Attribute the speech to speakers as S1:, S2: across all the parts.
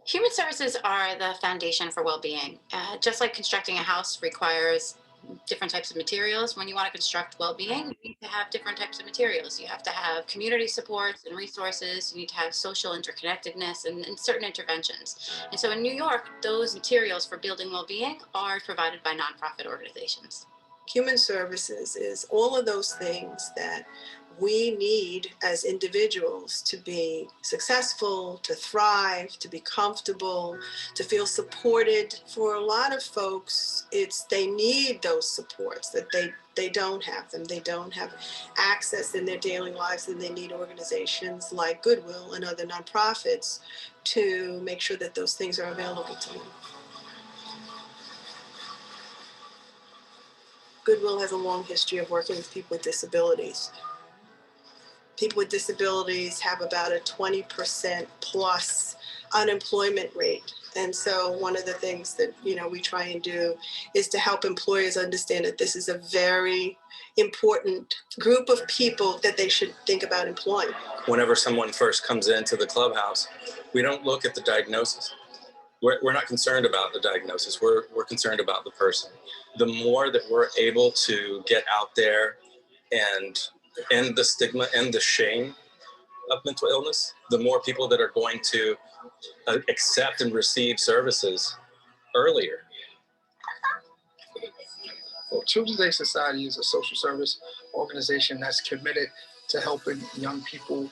S1: Human services are the foundation for well-being. Just like constructing a house requires different types of materials, when you want to construct well-being, you need to have different types of materials. You have to have community supports and resources. You need to have social interconnectedness and certain interventions. And so in New York, those materials for building well-being are provided by nonprofit organizations.
S2: Human services is all of those things that we need as individuals to be successful, to thrive, to be comfortable, to feel supported. For a lot of folks, it's they need those supports that they don't have them. They don't have access in their daily lives, and they need organizations like Goodwill and other nonprofits to make sure that those things are available to them. Goodwill has a long history of working with people with disabilities. People with disabilities have about a 20% plus unemployment rate. And so one of the things that we try and do is to help employers understand that this is a very important group of people that they should think about employing.
S3: Whenever someone first comes into the clubhouse, we don't look at the diagnosis. We're not concerned about the diagnosis. We're concerned about the person. The more that we're able to get out there and end the stigma and the shame of mental illness, the more people that are going to accept and receive services earlier.
S4: Well, Children's Aid Society is a social service organization that's committed to helping young people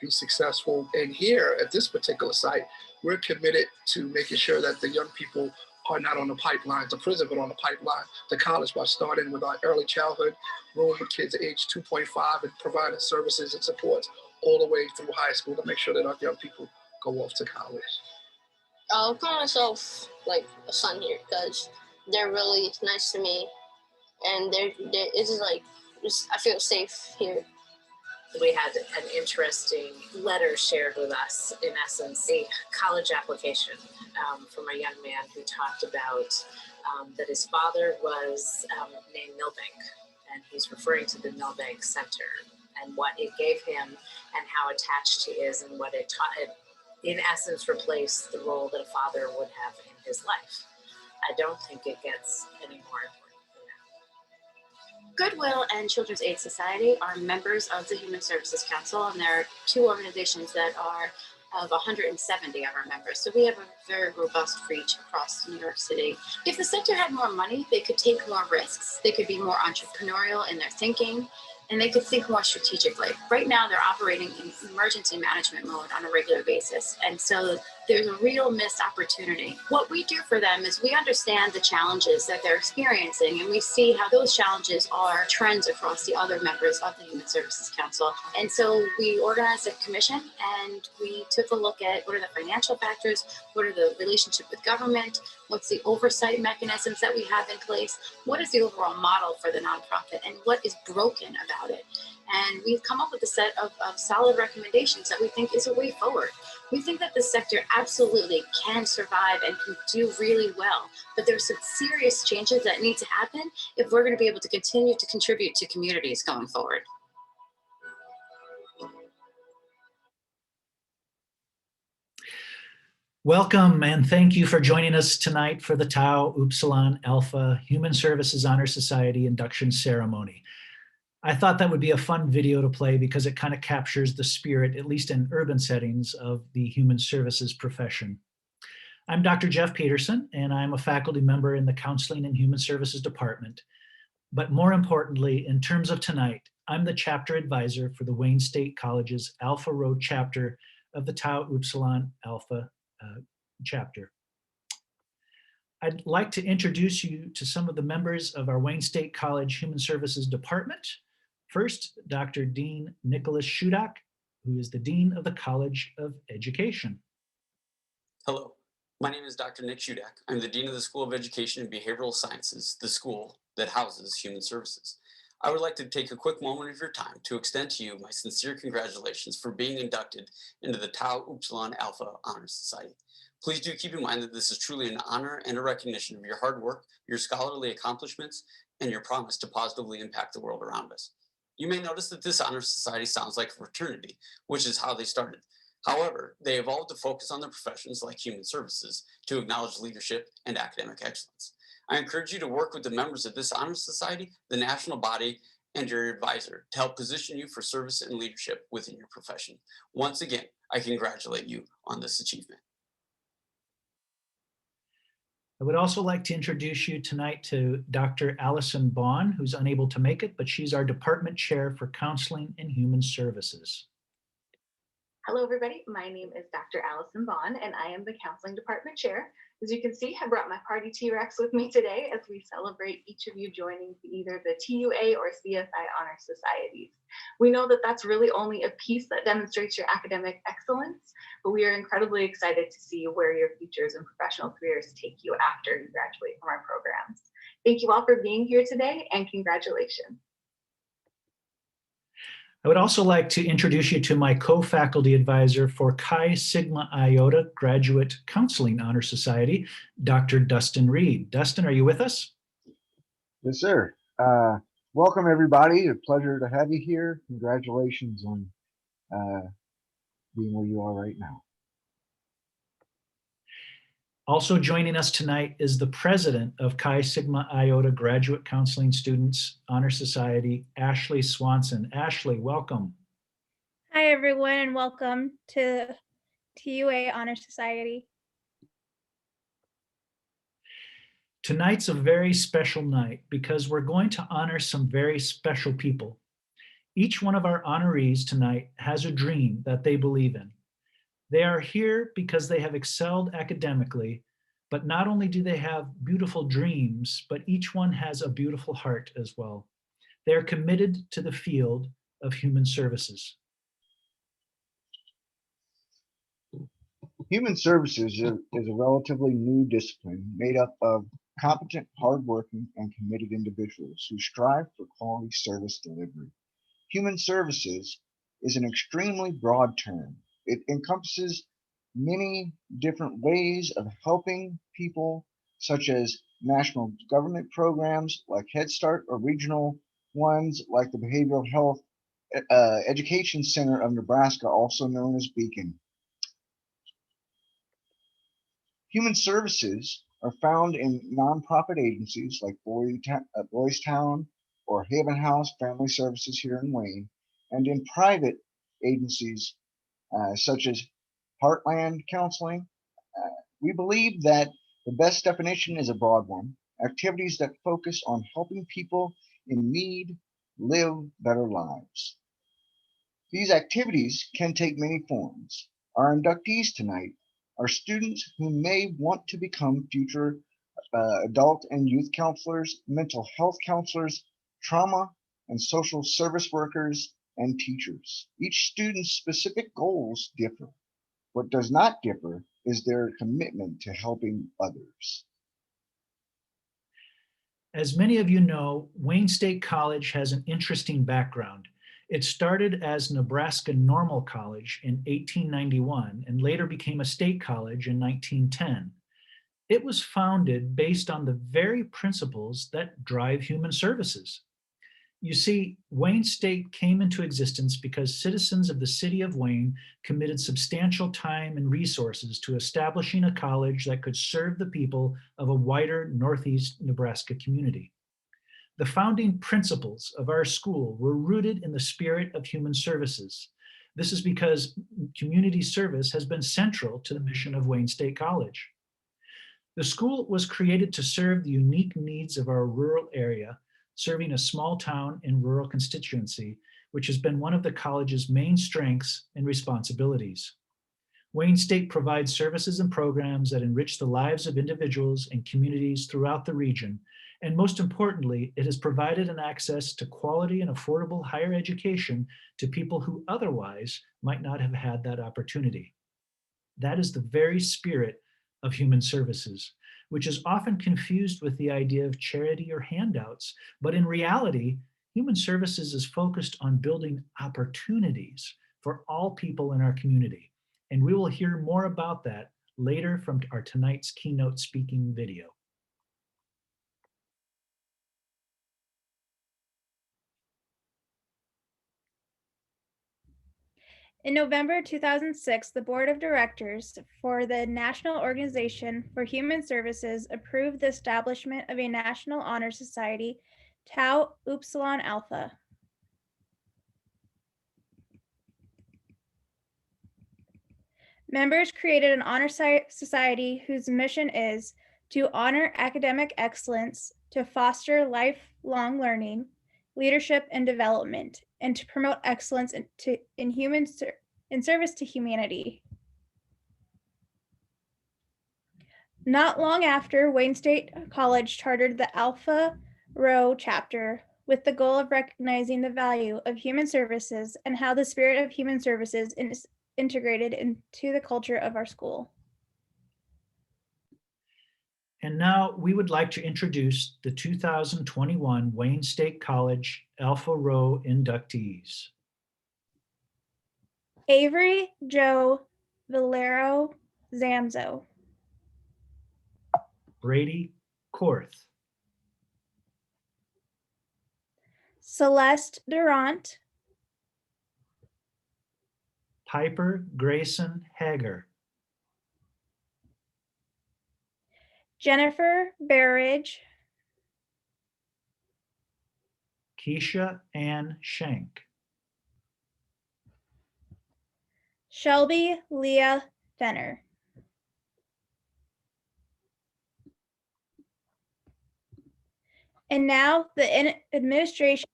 S4: be successful. And here at this particular site, we're committed to making sure that the young people are not on the pipeline to prison, but on the pipeline to college, by starting with our early childhood room with kids age 2.5 and providing services and supports all the way through high school to make sure that our young people go off to college.
S5: I'll call myself like a son here because they're really nice to me, and it's just like I feel safe here.
S6: We had an interesting letter shared with us, in essence, a college application from a young man who talked about that his father was named Milbank, and he's referring to the Milbank Center and what it gave him and how attached he is and what it taught. It, in essence, replaced the role that a father would have in his life. I don't think it gets any more important.
S1: Goodwill and Children's Aid Society are members of the Human Services Council, and there are two organizations that are of 170 of our members. So we have a very robust reach across New York City. If the center had more money, they could take more risks. They could be more entrepreneurial in their thinking, and they could think more strategically. Right now, they're operating in emergency management mode on a regular basis. And so there's a real missed opportunity. What we do for them is we understand the challenges that they're experiencing, and we see how those challenges are trends across the other members of the Human Services Council. And so we organized a commission, and we took a look at what are the financial factors, what are the relationship with government, what's the oversight mechanisms that we have in place, what is the overall model for the nonprofit, and what is broken about it. And we've come up with a set of solid recommendations that we think is a way forward. We think that the sector absolutely can survive and can do really well, but there's some serious changes that need to happen if we're going to be able to continue to contribute to communities going forward.
S7: Welcome and thank you for joining us tonight for the Tau Upsilon Alpha Human Services Honor Society induction ceremony. I thought that would be a fun video to play because it kind of captures the spirit, at least in urban settings, of the human services profession. I'm Dr. Jeff Peterson, and I'm a faculty member in the Counseling and Human Services Department. But more importantly, in terms of tonight, I'm the chapter advisor for the Wayne State College's Alpha Road chapter of the Tau Upsilon Alpha chapter. I'd like to introduce you to some of the members of our Wayne State College Human Services Department. First, Dr. Dean Nicholas Shudak, who is the Dean of the College of Education.
S8: Hello, my name is Dr. Nick Shudak. I'm the Dean of the School of Education and Behavioral Sciences, the school that houses human services. I would like to take a quick moment of your time to extend to you my sincere congratulations for being inducted into the Tau Upsilon Alpha Honor Society. Please do keep in mind that this is truly an honor and a recognition of your hard work, your scholarly accomplishments, and your promise to positively impact the world around us. You may notice that this honor society sounds like a fraternity, which is how they started. However, they evolved to focus on their professions like human services to acknowledge leadership and academic excellence. I encourage you to work with the members of this honor society, the national body, and your advisor to help position you for service and leadership within your profession. Once again, I congratulate you on this achievement.
S7: I would also like to introduce you tonight to Dr. Allison Bond, who's unable to make it, but she's our department chair for counseling and human services.
S9: Hello, everybody. My name is Dr. Allison Bond, and I am the counseling department chair. As you can see, I brought my party T-Rex with me today as we celebrate each of you joining either the TUA or CSI honor societies. We know that that's really only a piece that demonstrates your academic excellence, but we are incredibly excited to see where your futures and professional careers take you after you graduate from our programs. Thank you all for being here today, and congratulations.
S7: I would also like to introduce you to my co-faculty advisor for Chi Sigma Iota Graduate Counseling Honor Society, Dr. Dustin Reed. Dustin, are you with us?
S10: Yes, sir. Welcome, everybody. A pleasure to have you here. Congratulations on being where you are right now.
S7: Also joining us tonight is the president of Chi Sigma Iota Graduate Counseling Students Honor Society, Ashley Swanson. Ashley, welcome.
S11: Hi, everyone, and welcome to TUA Honor Society.
S7: Tonight's a very special night because we're going to honor some very special people. Each one of our honorees tonight has a dream that they believe in. They are here because they have excelled academically, but not only do they have beautiful dreams, but each one has a beautiful heart as well. They are committed to the field of human services.
S10: Human services is a relatively new discipline made up of competent, hardworking, and committed individuals who strive for quality service delivery. Human services is an extremely broad term. It encompasses many different ways of helping people, such as national government programs like Head Start or regional ones like the Behavioral Health Education Center of Nebraska, also known as Beacon. Human services are found in nonprofit agencies like Boys Town or Haven House Family Services here in Wayne, and in private agencies such as Heartland Counseling. We believe that the best definition is a broad one: activities that focus on helping people in need live better lives. These activities can take many forms. Our inductees tonight are students who may want to become future adult and youth counselors, mental health counselors, trauma and social service workers, and teachers. Each student's specific goals differ. What does not differ is their commitment to helping others.
S7: As many of you know, Wayne State College has an interesting background. It started as Nebraska Normal College in 1891 and later became a state college in 1910. It was founded based on the very principles that drive human services. You see, Wayne State came into existence because citizens of the city of Wayne committed substantial time and resources to establishing a college that could serve the people of a wider Northeast Nebraska community. The founding principles of our school were rooted in the spirit of human services. This is because community service has been central to the mission of Wayne State College. The school was created to serve the unique needs of our rural area, serving a small town and rural constituency, which has been one of the college's main strengths and responsibilities. Wayne State provides services and programs that enrich the lives of individuals and communities throughout the region. And most importantly, it has provided an access to quality and affordable higher education to people who otherwise might not have had that opportunity. That is the very spirit of human services, which is often confused with the idea of charity or handouts. But in reality, human services is focused on building opportunities for all people in our community. And we will hear more about that later from our tonight's keynote speaking video.
S11: In November 2006, the Board of Directors for the National Organization for Human Services approved the establishment of a National Honor Society, Tau Upsilon Alpha. Members created an honor society whose mission is to honor academic excellence, to foster lifelong learning, leadership, and development, and to promote excellence in service to humanity. Not long after, Wayne State College chartered the Alpha Rho chapter with the goal of recognizing the value of human services and how the spirit of human services is integrated into the culture of our school.
S7: And now we would like to introduce the 2021 Wayne State College Alpha Rho inductees.
S11: Avery Joe Valero Zamzo.
S7: Brady Korth.
S11: Celeste Durant.
S7: Piper Grayson Hagar.
S11: Jennifer Barridge.
S7: Keisha Ann Shank.
S11: Shelby Lea Fenner. And now the administration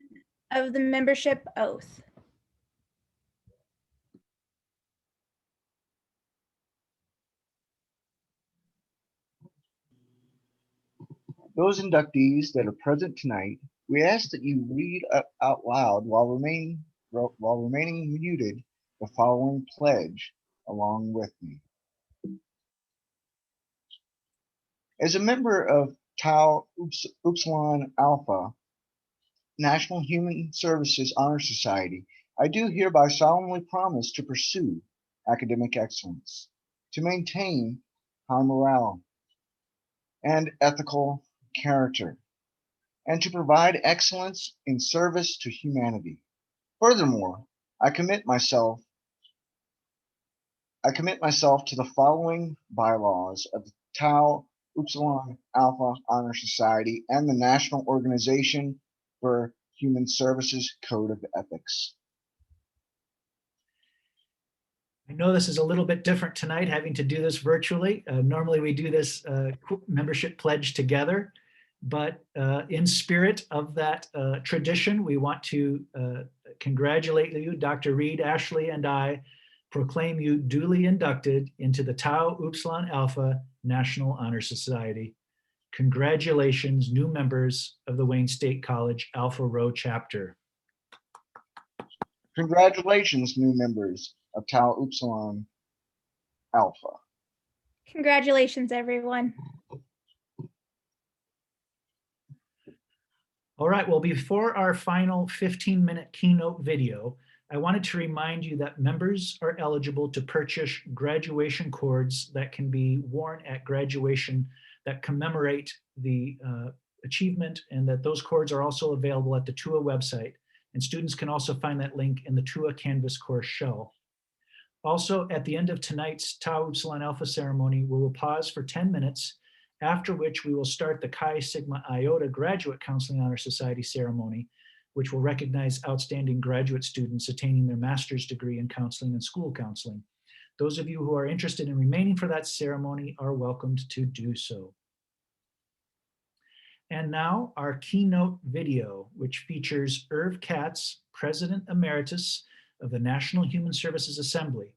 S11: of the membership oath.
S10: Those inductees that are present tonight, we ask that you read out loud while remaining muted the following pledge along with me. As a member of Tau Upsilon Alpha National Human Services Honor Society, I do hereby solemnly promise to pursue academic excellence, to maintain high morale and ethical character, and to provide excellence in service to humanity. Furthermore, I commit myself to the following bylaws of the Tau Upsilon Alpha Honor Society and the National Organization for Human Services Code of Ethics.
S7: I know this is a little bit different tonight, having to do this virtually. Normally we do this membership pledge together, but in spirit of that tradition, we want to congratulate you, Dr. Reed, Ashley, and I proclaim you duly inducted into the Tau Upsilon Alpha National Honor Society. Congratulations, new members of the Wayne State College Alpha Rho chapter.
S10: Congratulations, new members of Tau Upsilon Alpha.
S11: Congratulations, everyone.
S7: All right, well, before our final 15-minute keynote video, I wanted to remind you that members are eligible to purchase graduation cords that can be worn at graduation that commemorate the achievement, and that those cords are also available at the TUA website. And students can also find that link in the TUA Canvas course shell. Also, at the end of tonight's Tau Upsilon Alpha ceremony, we will pause for 10 minutes, after which we will start the Chi Sigma Iota Graduate Counseling Honor Society ceremony, which will recognize outstanding graduate students attaining their master's degree in counseling and school counseling. Those of you who are interested in remaining for that ceremony are welcomed to do so. And now our keynote video, which features Irv Katz, President Emeritus of the National Human Services Assembly.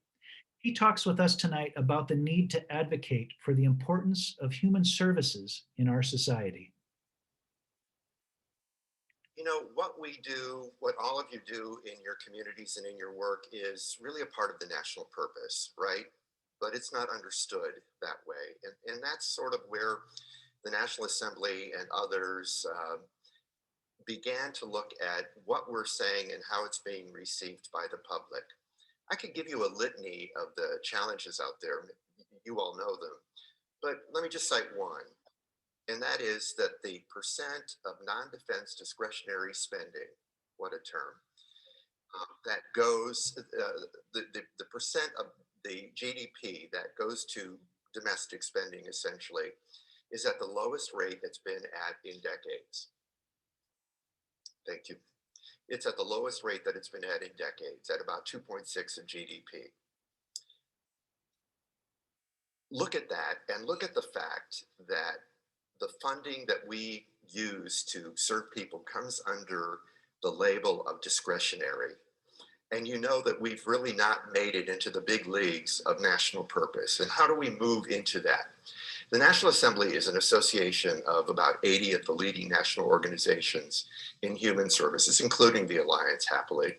S7: He talks with us tonight about the need to advocate for the importance of human services in our society.
S12: You know, what we do, what all of you do in your communities and in your work is really a part of the national purpose, right? But it's not understood that way. And that's sort of where the National Assembly and others began to look at what we're saying and how it's being received by the public. I could give you a litany of the challenges out there. You all know them, but let me just cite one. And that is that the percent of non-defense discretionary spending, what a term, that goes, the percent of the GDP that goes to domestic spending essentially is at the lowest rate it's been at in decades. Thank you. It's at the lowest rate that it's been at in decades, at about 2.6 of GDP. Look at that, and look at the fact that the funding that we use to serve people comes under the label of discretionary. And you know that we've really not made it into the big leagues of national purpose. And how do we move into that? The National Assembly is an association of about 80 of the leading national organizations in human services, including the Alliance, happily.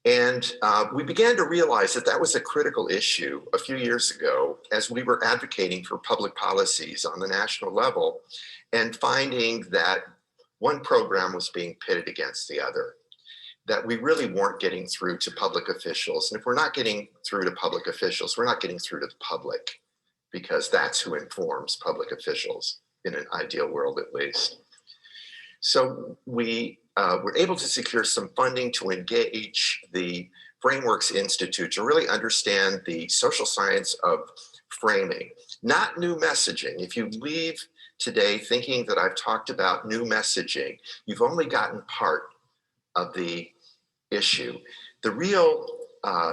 S12: And we began to realize that that was a critical issue a few years ago as we were advocating for public policies on the national level and finding that one program was being pitted against the other, that we really weren't getting through to public officials. And if we're not getting through to public officials, we're not getting through to the public, because that's who informs public officials in an ideal world, at least. So we were able to secure some funding to engage the Frameworks Institute to really understand the social science of framing, not new messaging. If you leave today thinking that I've talked about new messaging, you've only gotten part of the issue. The real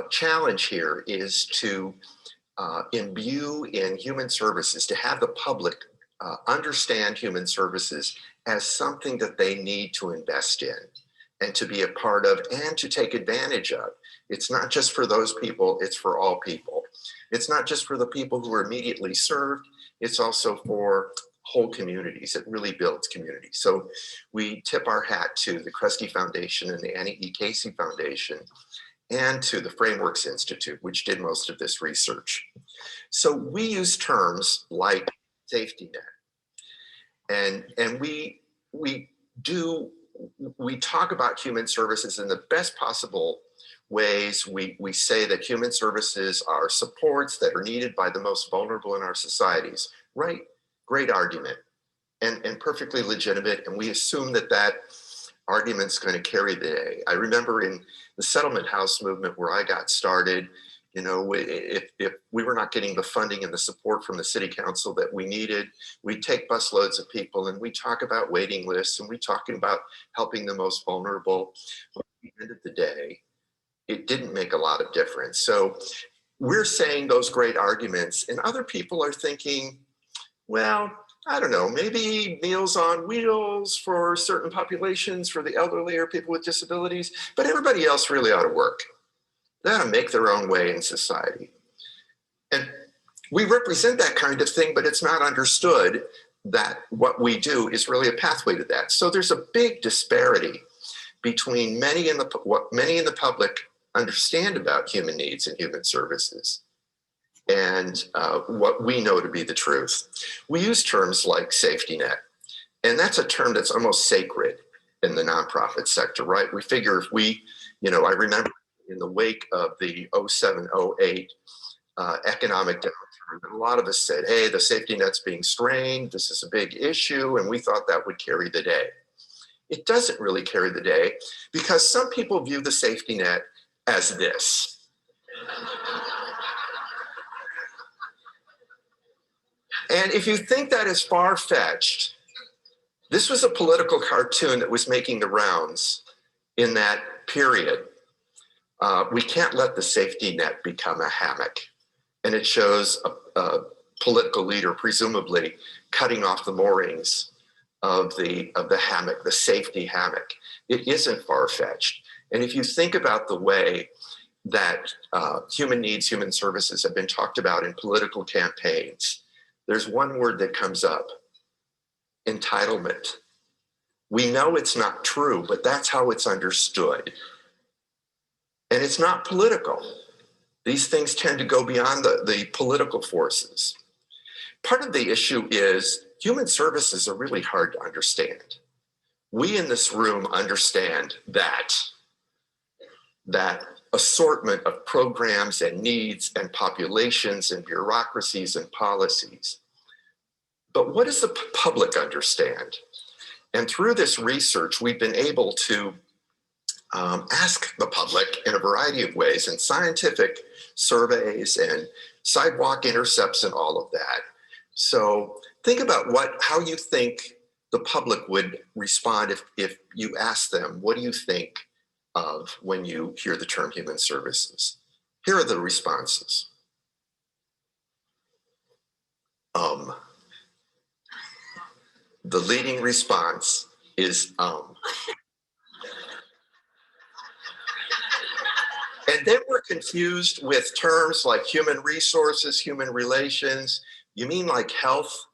S12: challenge here is to imbue in human services, to have the public understand human services as something that they need to invest in and to be a part of and to take advantage of. It's not just for those people, it's for all people. It's not just for the people who are immediately served, it's also for whole communities. It really builds communities. So we tip our hat to the Kresge Foundation and the Annie E. Casey Foundation and to the Frameworks Institute, which did most of this research. So we use terms like safety net. And we talk about human services in the best possible ways. We say that human services are supports that are needed by the most vulnerable in our societies, right? Great argument and perfectly legitimate. And we assume that that argument's going to carry the day. I remember in the settlement house movement where I got started, you know, if we were not getting the funding and the support from the city council that we needed, we'd take busloads of people and we talk about waiting lists and we talking about helping the most vulnerable. But at the end of the day, it didn't make a lot of difference. So we're saying those great arguments and other people are thinking, well, I don't know, maybe Meals on Wheels for certain populations, for the elderly or people with disabilities, but everybody else really ought to work. They ought to make their own way in society. And we represent that kind of thing, but it's not understood that what we do is really a pathway to that. So there's a big disparity between what many in the public understand about human needs and human services and what we know to be the truth. We use terms like safety net, and that's a term that's almost sacred in the nonprofit sector, right? We figure if we, you know, I remember in the wake of the 07-08 economic downturn, and a lot of us said, hey, the safety net's being strained, this is a big issue, and we thought that would carry the day. It doesn't really carry the day because some people view the safety net as this. And if you think that is far-fetched, this was a political cartoon that was making the rounds in that period. We can't let the safety net become a hammock. And it shows a political leader, presumably, cutting off the moorings of the hammock, the safety hammock. It isn't far-fetched. And if you think about the way that human needs, human services have been talked about in political campaigns, there's one word that comes up: entitlement. We know it's not true, but that's how it's understood. And it's not political. These things tend to go beyond the political forces. Part of the issue is human services are really hard to understand. We in this room understand that assortment of programs and needs and populations and bureaucracies and policies. But what does the public understand? And through this research, we've been able to ask the public in a variety of ways, and scientific surveys and sidewalk intercepts and all of that. So think about how you think the public would respond if you ask them, what do you think of when you hear the term human services? Here are the responses. The leading response is And then we're confused with terms like human resources, human relations. You mean like health?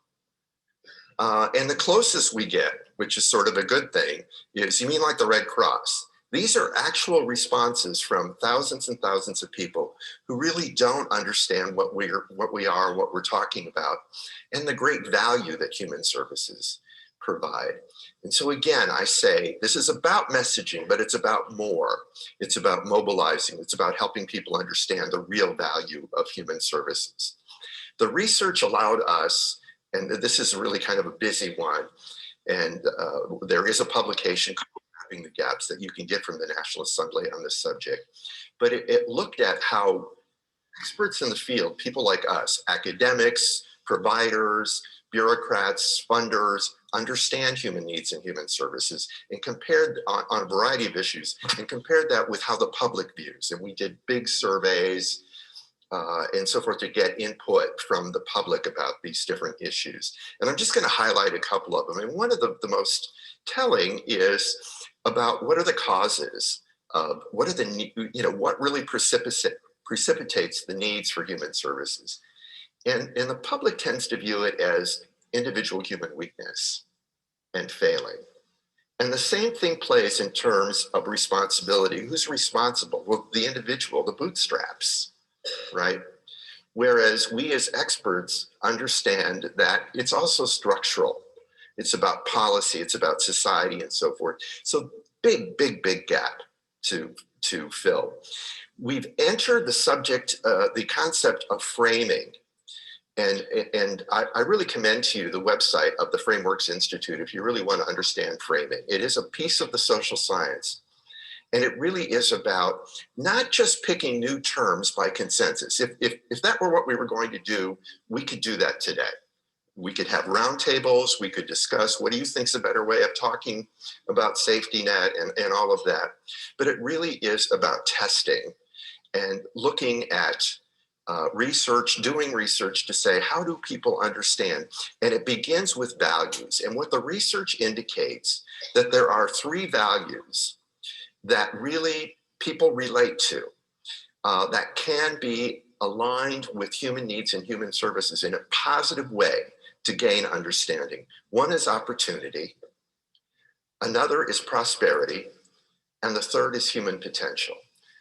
S12: And the closest we get, which is sort of a good thing, is you mean like the Red Cross. These are actual responses from thousands and thousands of people who really don't understand what we are, what we're talking about, and the great value that human services provide. And so again, I say this is about messaging, but it's about more. It's about mobilizing. It's about helping people understand the real value of human services. The research allowed us, and this is really kind of a busy one, and there is a publication called Mapping the Gaps that you can get from the National Assembly on this subject. But it looked at how experts in the field, people like us, academics, providers, bureaucrats, funders, understand human needs and human services, and compared on a variety of issues, and compared that with how the public views. And we did big surveys and so forth to get input from the public about these different issues. And I'm just going to highlight a couple of them. And one of the most telling is about what are the causes of, what are the, what really precipitates the needs for human services. And the public tends to view it as individual human weakness and failing. And the same thing plays in terms of responsibility. Who's responsible? Well, the individual, the bootstraps, right? Whereas we as experts understand that it's also structural. It's about policy, it's about society and so forth. So big, big, big gap to fill. We've entered the subject, the concept of framing. And I really commend to you the website of the Frameworks Institute if you really want to understand framing. It is a piece of the social science. And it really is about not just picking new terms by consensus. If that were what we were going to do, we could do that today. We could have roundtables, we could discuss what do you think is a better way of talking about safety net and all of that. But it really is about testing and looking at research, doing research to say, how do people understand? And it begins with values. And what the research indicates that there are 3 values that really people relate to, that can be aligned with human needs and human services in a positive way to gain understanding. One is opportunity, another is prosperity, and the third is human potential.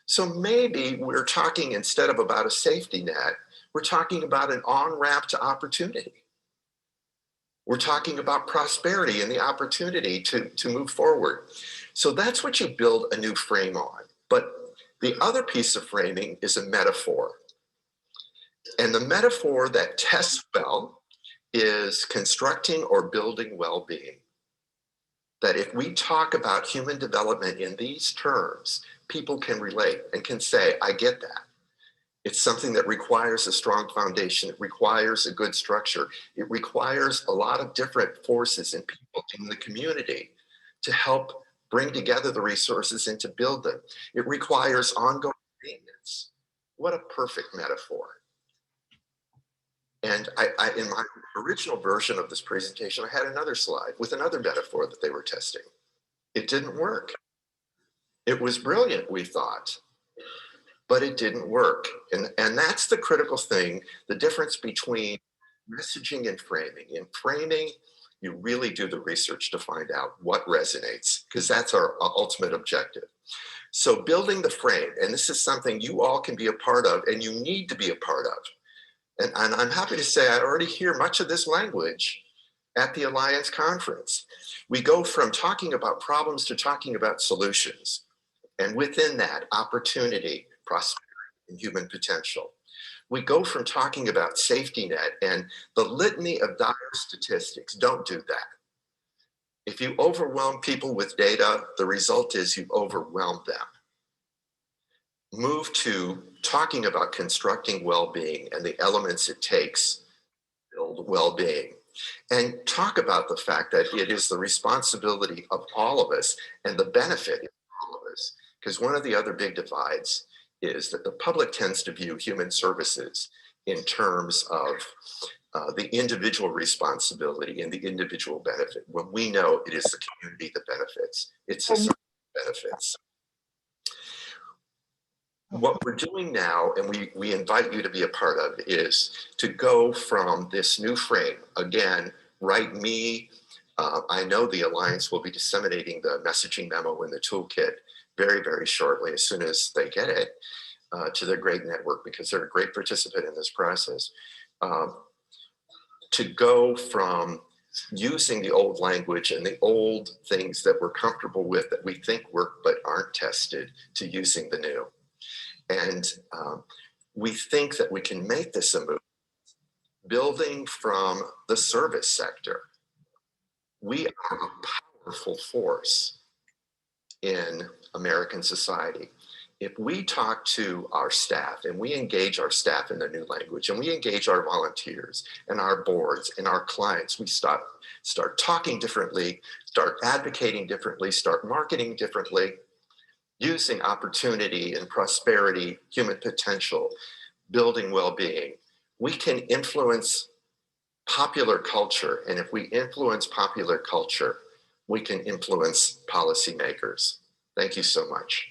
S12: So maybe we're talking, instead of about a safety net, we're talking about an on-ramp to opportunity. We're talking about prosperity and the opportunity to move forward. So that's what you build a new frame on. But the other piece of framing is a metaphor. And the metaphor that tests well is constructing or building well-being. That if we talk about human development in these terms, people can relate and can say, I get that. It's something that requires a strong foundation. It requires a good structure. It requires a lot of different forces and people in the community to help bring together the resources and to build them. It requires ongoing maintenance. What a perfect metaphor. And I in my original version of this presentation, I had another slide with another metaphor that they were testing. It didn't work. It was brilliant, we thought, but it didn't work. And that's the critical thing, the difference between messaging and framing. In framing, you really do the research to find out what resonates, because that's our ultimate objective. So building the frame, and this is something you all can be a part of and you need to be a part of. And I'm happy to say I already hear much of this language at the Alliance conference. We go from talking about problems to talking about solutions. And within that, opportunity, prosperity, and human potential. We go from talking about safety net and the litany of dire statistics. Don't do that. If you overwhelm people with data, the result is you overwhelm them. Move to talking about constructing well-being and the elements it takes to build well-being. And talk about the fact that it is the responsibility of all of us and the benefit of all of us. Because one of the other big divides is that the public tends to view human services in terms of the individual responsibility and the individual benefit, when we know it is the community that benefits, it's society that benefits. What we're doing now, and we invite you to be a part of, is to go from this new frame. Again, write me. I know the Alliance will be disseminating the messaging memo in the toolkit very, very shortly, as soon as they get it, to their great network, because they're a great participant in this process. To go from using the old language and the old things that we're comfortable with that we think work but aren't tested, to using the new. And we think that we can make this a movement, building from the service sector. We are a powerful force in American society. If we talk to our staff and we engage our staff in the new language, and we engage our volunteers and our boards and our clients, we start talking differently, start advocating differently, start marketing differently, using opportunity and prosperity, human potential, building well-being. We can influence popular culture. And if we influence popular culture, we can influence policymakers. Thank you so much.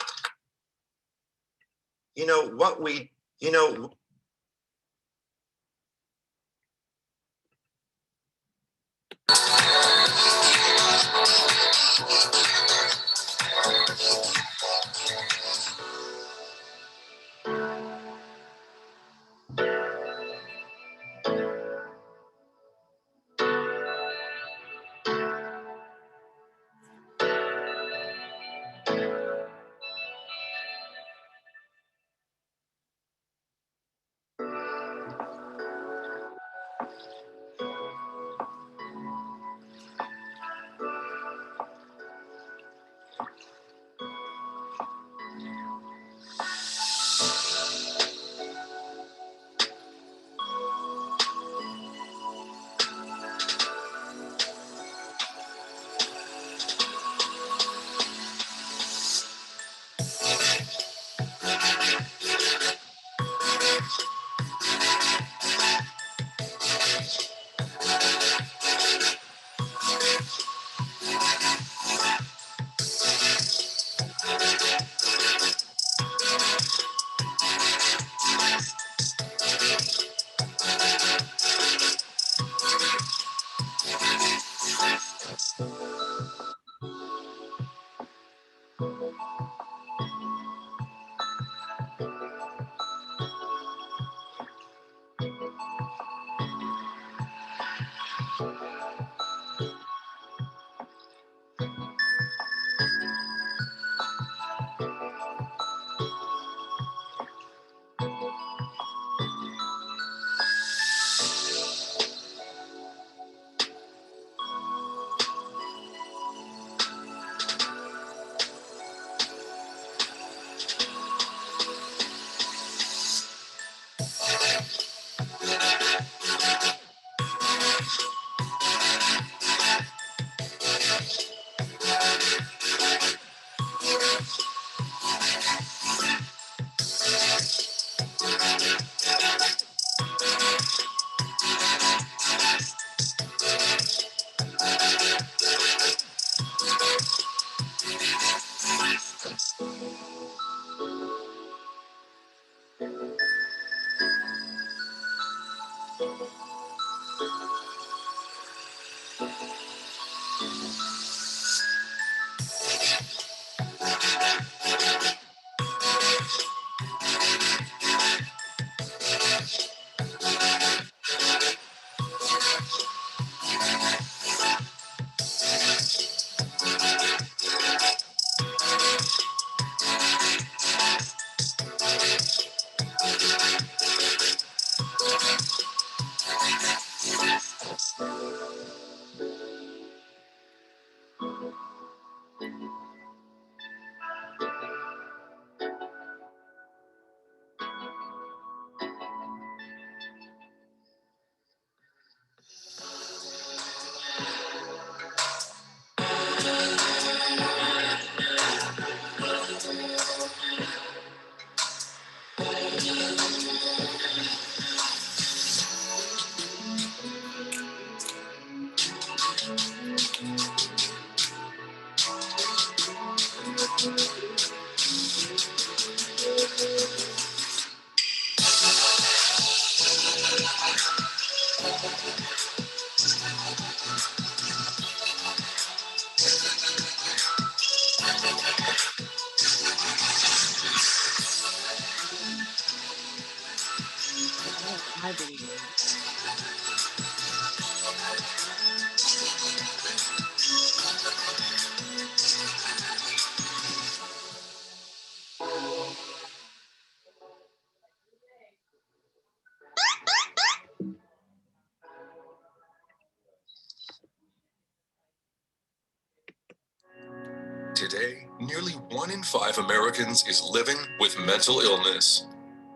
S13: Today, nearly 1 in 5 Americans is living with mental illness.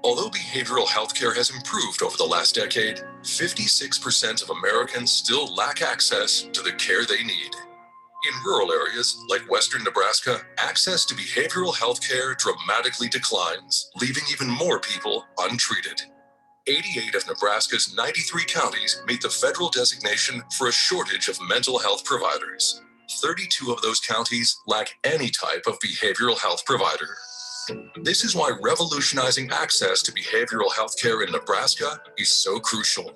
S13: Although behavioral health care has improved over the last decade, 56% of Americans still lack access to the care they need. In rural areas like western Nebraska, access to behavioral health care dramatically declines, leaving even more people untreated. 88 of Nebraska's 93 counties meet the federal designation for a shortage of mental health providers. 32 of those counties lack any type of behavioral health provider. This is why revolutionizing access to behavioral health care in Nebraska is so crucial.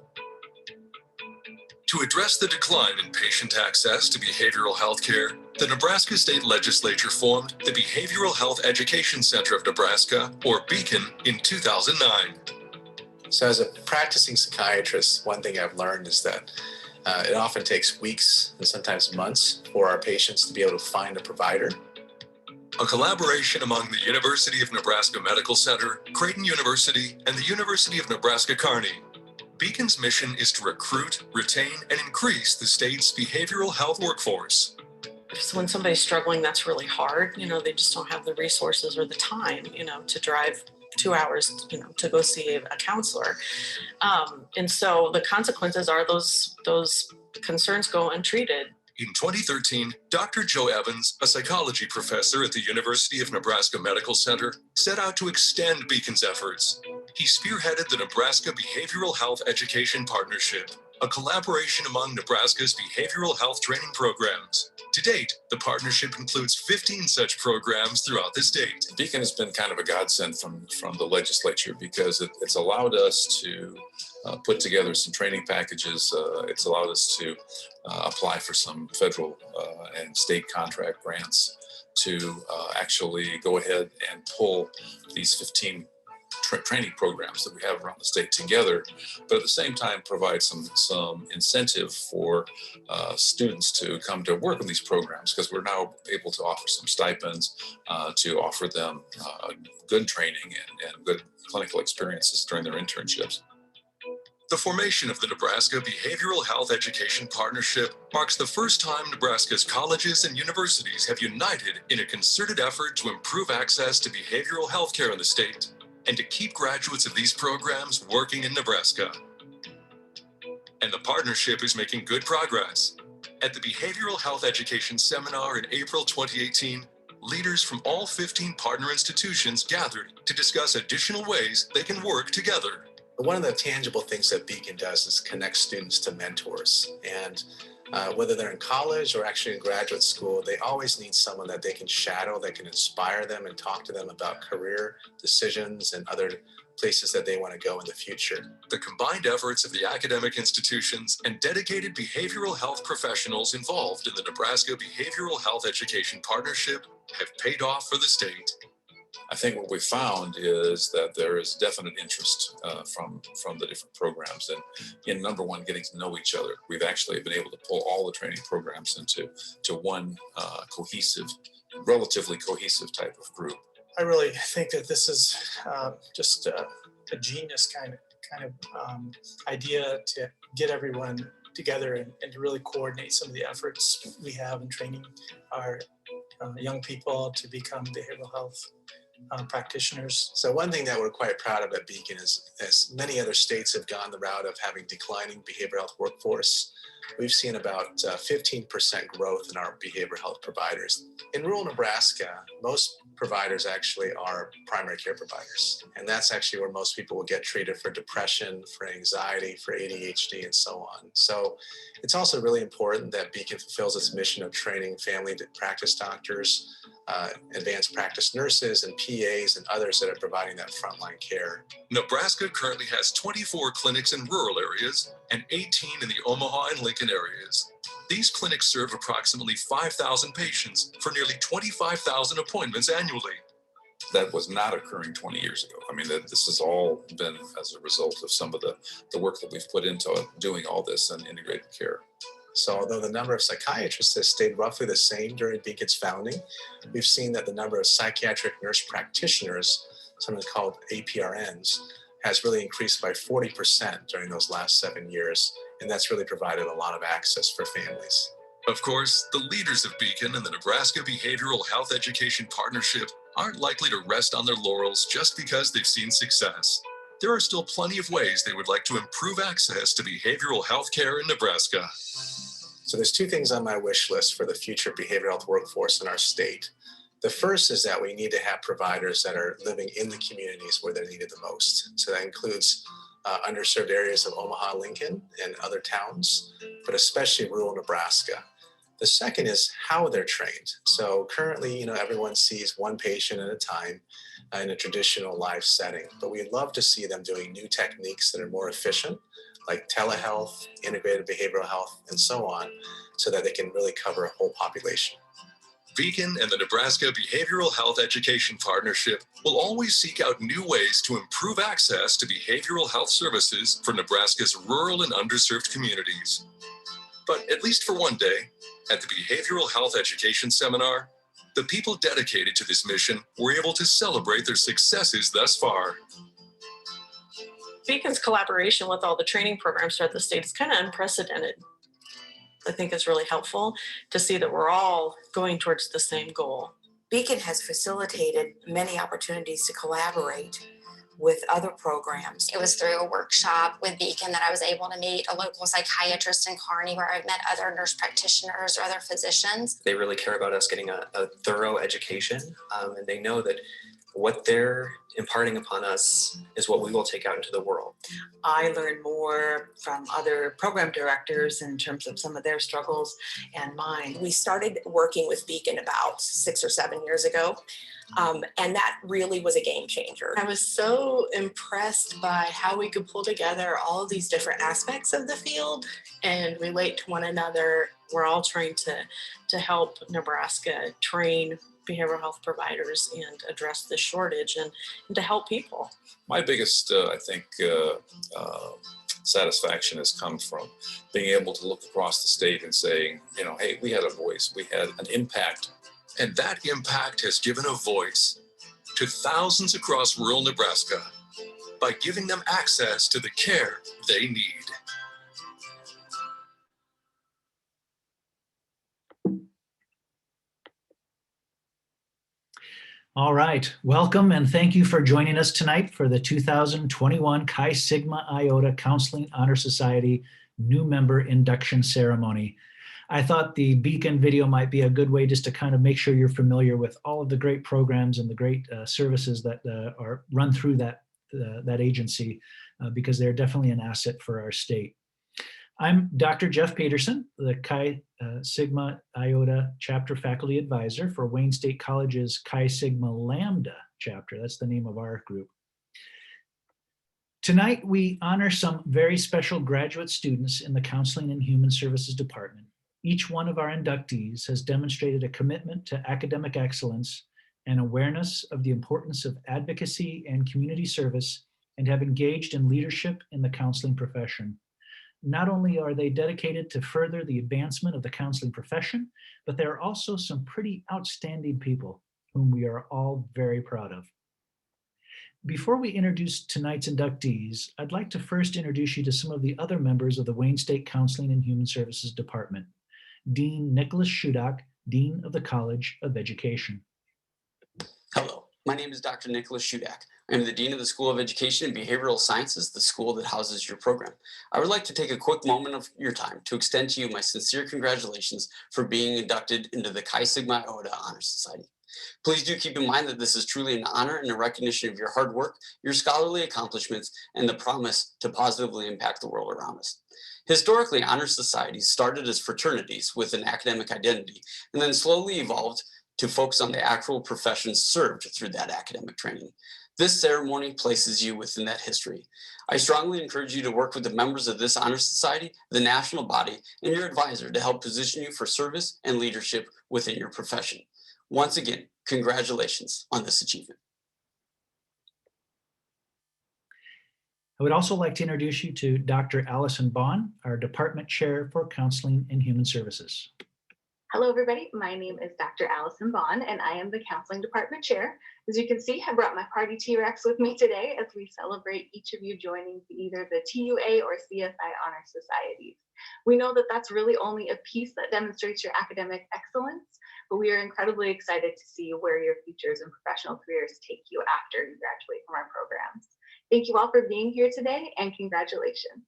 S13: To address the decline in patient access to behavioral health care, the Nebraska State Legislature formed the Behavioral Health Education Center of Nebraska, or Beacon, in 2009.
S14: So as a practicing psychiatrist, one thing I've learned is that it often takes weeks and sometimes months for our patients to be able to find a provider.
S13: A collaboration among the University of Nebraska Medical Center, Creighton University, and the University of Nebraska-Kearney. Beacon's mission is to recruit, retain, and increase the state's behavioral health workforce.
S15: When somebody's struggling, that's really hard. They just don't have the resources or the time, to drive 2 hours, to go see a counselor. And so the consequences are those concerns go untreated.
S13: In 2013, Dr. Joe Evans, a psychology professor at the University of Nebraska Medical Center, set out to extend Beacon's efforts. He spearheaded the Nebraska Behavioral Health Education Partnership, a collaboration among Nebraska's behavioral health training programs. To date, the partnership includes 15 such programs throughout the state.
S16: Beacon has been kind of a godsend from the legislature because it's allowed us to put together some training packages. It's allowed us to apply for some federal and state contract grants to actually go ahead and pull these 15 training programs that we have around the state together, but at the same time provide some incentive for students to come to work in these programs, because we're now able to offer some stipends to offer them good training and good clinical experiences during their internships.
S13: The formation of the Nebraska Behavioral Health Education Partnership marks the first time Nebraska's colleges and universities have united in a concerted effort to improve access to behavioral health care in the state and to keep graduates of these programs working in Nebraska. And the partnership is making good progress. At the Behavioral Health Education Seminar in April 2018, leaders from all 15 partner institutions gathered to discuss additional ways they can work together.
S14: One of the tangible things that Beacon does is connect students to mentors. And whether they're in college or actually in graduate school, they always need someone that they can shadow, that can inspire them and talk to them about career decisions and other places that they want to go in the future.
S13: The combined efforts of the academic institutions and dedicated behavioral health professionals involved in the Nebraska Behavioral Health Education Partnership have paid off for the state.
S16: I think what we found is that there is definite interest from the different programs, and in number one, getting to know each other. We've actually been able to pull all the training programs into one relatively cohesive type of group.
S17: I really think that this is just a genius kind of idea to get everyone together and to really coordinate some of the efforts we have in training our young people to become behavioral health practitioners.
S14: So one thing that we're quite proud of at Beacon is, as many other states have gone the route of having declining behavioral health workforce, we've seen about 15% growth in our behavioral health providers. In rural Nebraska, most providers actually are primary care providers. And that's actually where most people will get treated for depression, for anxiety, for ADHD, and so on. So it's also really important that Beacon fulfills its mission of training family practice doctors advanced practice nurses and PAs and others that are providing that frontline care.
S13: Nebraska currently has 24 clinics in rural areas and 18 in the Omaha and Lincoln areas. These clinics serve approximately 5,000 patients for nearly 25,000 appointments annually.
S16: That was not occurring 20 years ago. I mean, this has all been as a result of some of the work that we've put into doing all this and integrated care.
S14: So although the number of psychiatrists has stayed roughly the same during Beacon's founding, we've seen that the number of psychiatric nurse practitioners, something called APRNs, has really increased by 40% during those last 7 years. And that's really provided a lot of access for families.
S13: Of course, the leaders of Beacon and the Nebraska Behavioral Health Education Partnership aren't likely to rest on their laurels just because they've seen success. There are still plenty of ways they would like to improve access to behavioral health care in Nebraska.
S14: So there's two things on my wish list for the future behavioral health workforce in our state. The first is that we need to have providers that are living in the communities where they're needed the most. So that includes underserved areas of Omaha, Lincoln, and other towns, but especially rural Nebraska. The second is how they're trained. So currently, everyone sees one patient at a time in a traditional live setting, but we'd love to see them doing new techniques that are more efficient, like telehealth, integrated behavioral health, and so on, so that they can really cover a whole population.
S13: Beacon and the Nebraska Behavioral Health Education Partnership will always seek out new ways to improve access to behavioral health services for Nebraska's rural and underserved communities. But at least for one day, at the Behavioral Health Education Seminar, the people dedicated to this mission were able to celebrate their successes thus far.
S15: Beacon's collaboration with all the training programs throughout the state is kind of unprecedented. I think it's really helpful to see that we're all going towards the same goal.
S18: Beacon has facilitated many opportunities to collaborate with other programs.
S19: It was through a workshop with Beacon that I was able to meet a local psychiatrist in Kearney, where I've met other nurse practitioners or other physicians.
S20: They really care about us getting a thorough education, and they know that what they're imparting upon us is what we will take out into the world.
S18: I learned more from other program directors in terms of some of their struggles and mine. We started working with Beacon about 6 or 7 years ago, and that really was a game changer.
S5: I was so impressed by how we could pull together all of these different aspects of the field and relate to one another.
S15: We're all trying to help Nebraska train behavioral health providers and address the shortage and to help people.
S16: My biggest, I think, satisfaction has come from being able to look across the state and saying, hey, we had a voice, we had an impact.
S13: And that impact has given a voice to thousands across rural Nebraska by giving them access to the care they need.
S7: All right, welcome and thank you for joining us tonight for the 2021 Chi Sigma Iota Counseling Honor Society new member induction ceremony. I thought the Beacon video might be a good way just to kind of make sure you're familiar with all of the great programs and the great services that are run through that agency because they're definitely an asset for our state. I'm Dr. Jeff Peterson, the Chi Sigma Iota Chapter Faculty Advisor for Wayne State College's Chi Sigma Lambda Chapter. That's the name of our group. Tonight, we honor some very special graduate students in the Counseling and Human Services Department. Each one of our inductees has demonstrated a commitment to academic excellence and awareness of the importance of advocacy and community service, and have engaged in leadership in the counseling profession. Not only are they dedicated to further the advancement of the counseling profession, but they're also some pretty outstanding people whom we are all very proud of. Before we introduce tonight's inductees, I'd like to first introduce you to some of the other members of the Wayne State Counseling and Human Services Department. Dean Nicholas Shudak, Dean of the College of Education.
S8: Hello, my name is Dr. Nicholas Shudak. I am the Dean of the School of Education and Behavioral Sciences, the school that houses your program. I would like to take a quick moment of your time to extend to you my sincere congratulations for being inducted into the Chi Sigma Iota Honor Society. Please do keep in mind that this is truly an honor and a recognition of your hard work, your scholarly accomplishments, and the promise to positively impact the world around us. Historically, honor societies started as fraternities with an academic identity and then slowly evolved to focus on the actual professions served through that academic training. This ceremony places you within that history. I strongly encourage you to work with the members of this honor society, the national body, and your advisor to help position you for service and leadership within your profession. Once again, congratulations on this achievement.
S7: I would also like to introduce you to Dr. Allison Bond, our Department Chair for Counseling and Human Services.
S9: Hello, everybody. My name is Dr. Allison Bond, and I am the Counseling Department Chair. As you can see, I brought my party T-Rex with me today as we celebrate each of you joining either the TUA or CSI Honor Societies. We know that that's really only a piece that demonstrates your academic excellence, but we are incredibly excited to see where your futures and professional careers take you after you graduate from our programs. Thank you all for being here today, and congratulations.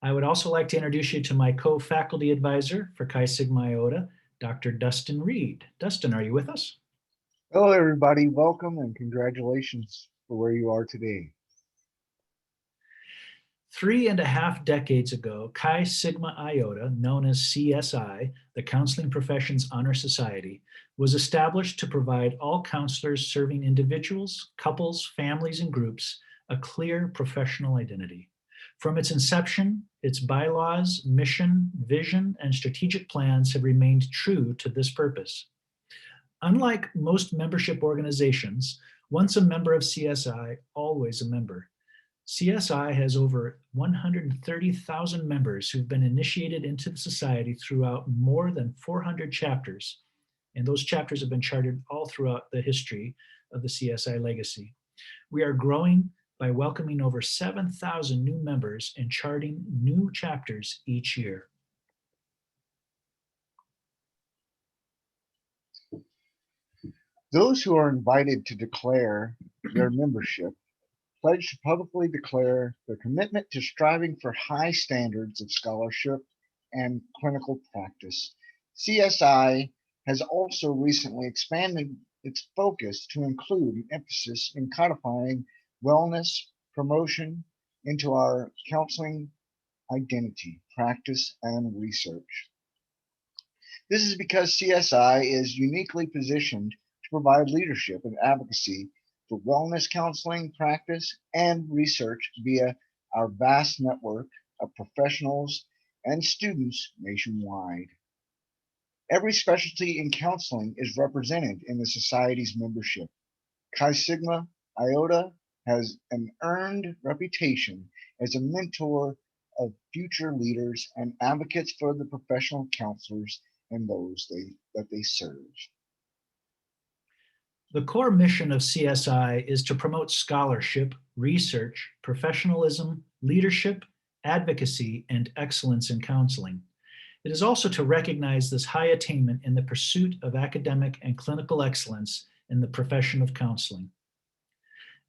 S7: I would also like to introduce you to my co-faculty advisor for Chi Sigma Iota, Dr. Dustin Reed. Dustin, are you with us?
S10: Hello, everybody. Welcome and congratulations for where you are today.
S7: 3.5 decades ago, Chi Sigma Iota, known as CSI, the Counseling Professions Honor Society, was established to provide all counselors serving individuals, couples, families, and groups a clear professional identity. From its inception, its bylaws, mission, vision, and strategic plans have remained true to this purpose. Unlike most membership organizations, once a member of CSI, always a member. CSI has over 130,000 members who've been initiated into the society throughout more than 400 chapters, and those chapters have been charted all throughout the history of the CSI legacy. We are growing by welcoming over 7,000 new members and charting new chapters each year.
S10: Those who are invited to declare their membership pledge to publicly declare their commitment to striving for high standards of scholarship and clinical practice. CSI has also recently expanded its focus to include an emphasis in codifying wellness promotion into our counseling identity, practice, and research. This is because CSI is uniquely positioned to provide leadership and advocacy for wellness counseling practice and research via our vast network of professionals and students nationwide. Every specialty in counseling is represented in the Society's membership. Chi Sigma Iota has an earned reputation as a mentor of future leaders and advocates for the professional counselors and those that they serve.
S7: The core mission of CSI is to promote scholarship, research, professionalism, leadership, advocacy, and excellence in counseling. It is also to recognize this high attainment in the pursuit of academic and clinical excellence in the profession of counseling.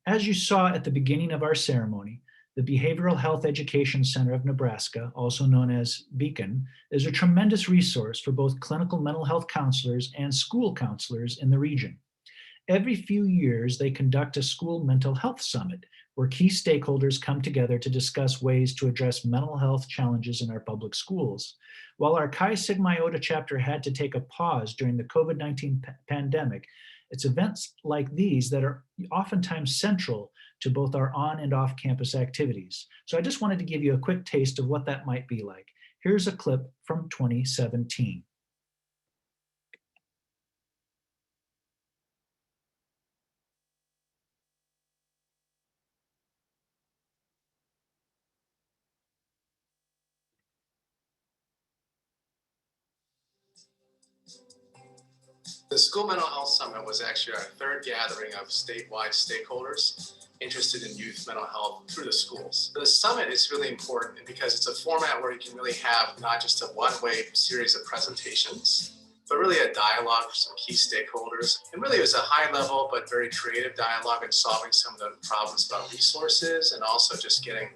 S7: As you saw at the beginning of our ceremony, the Behavioral Health Education Center of Nebraska, also known as Beacon, is a tremendous resource for both clinical mental health counselors and school counselors in the region. Every few years, they conduct a school mental health summit where key stakeholders come together to discuss ways to address mental health challenges in our public schools. While our Chi Sigma Iota chapter had to take a pause during the COVID-19 pandemic, it's events like these that are oftentimes central to both our on and off campus activities. So I just wanted to give you a quick taste of what that might be like. Here's a clip from 2017.
S14: The School Mental Health Summit was actually our third gathering of statewide stakeholders interested in youth mental health through the schools. The summit is really important because it's a format where you can really have not just a one-way series of presentations, but really a dialogue with some key stakeholders. And really it was a high level but very creative dialogue in solving some of the problems about resources and also just getting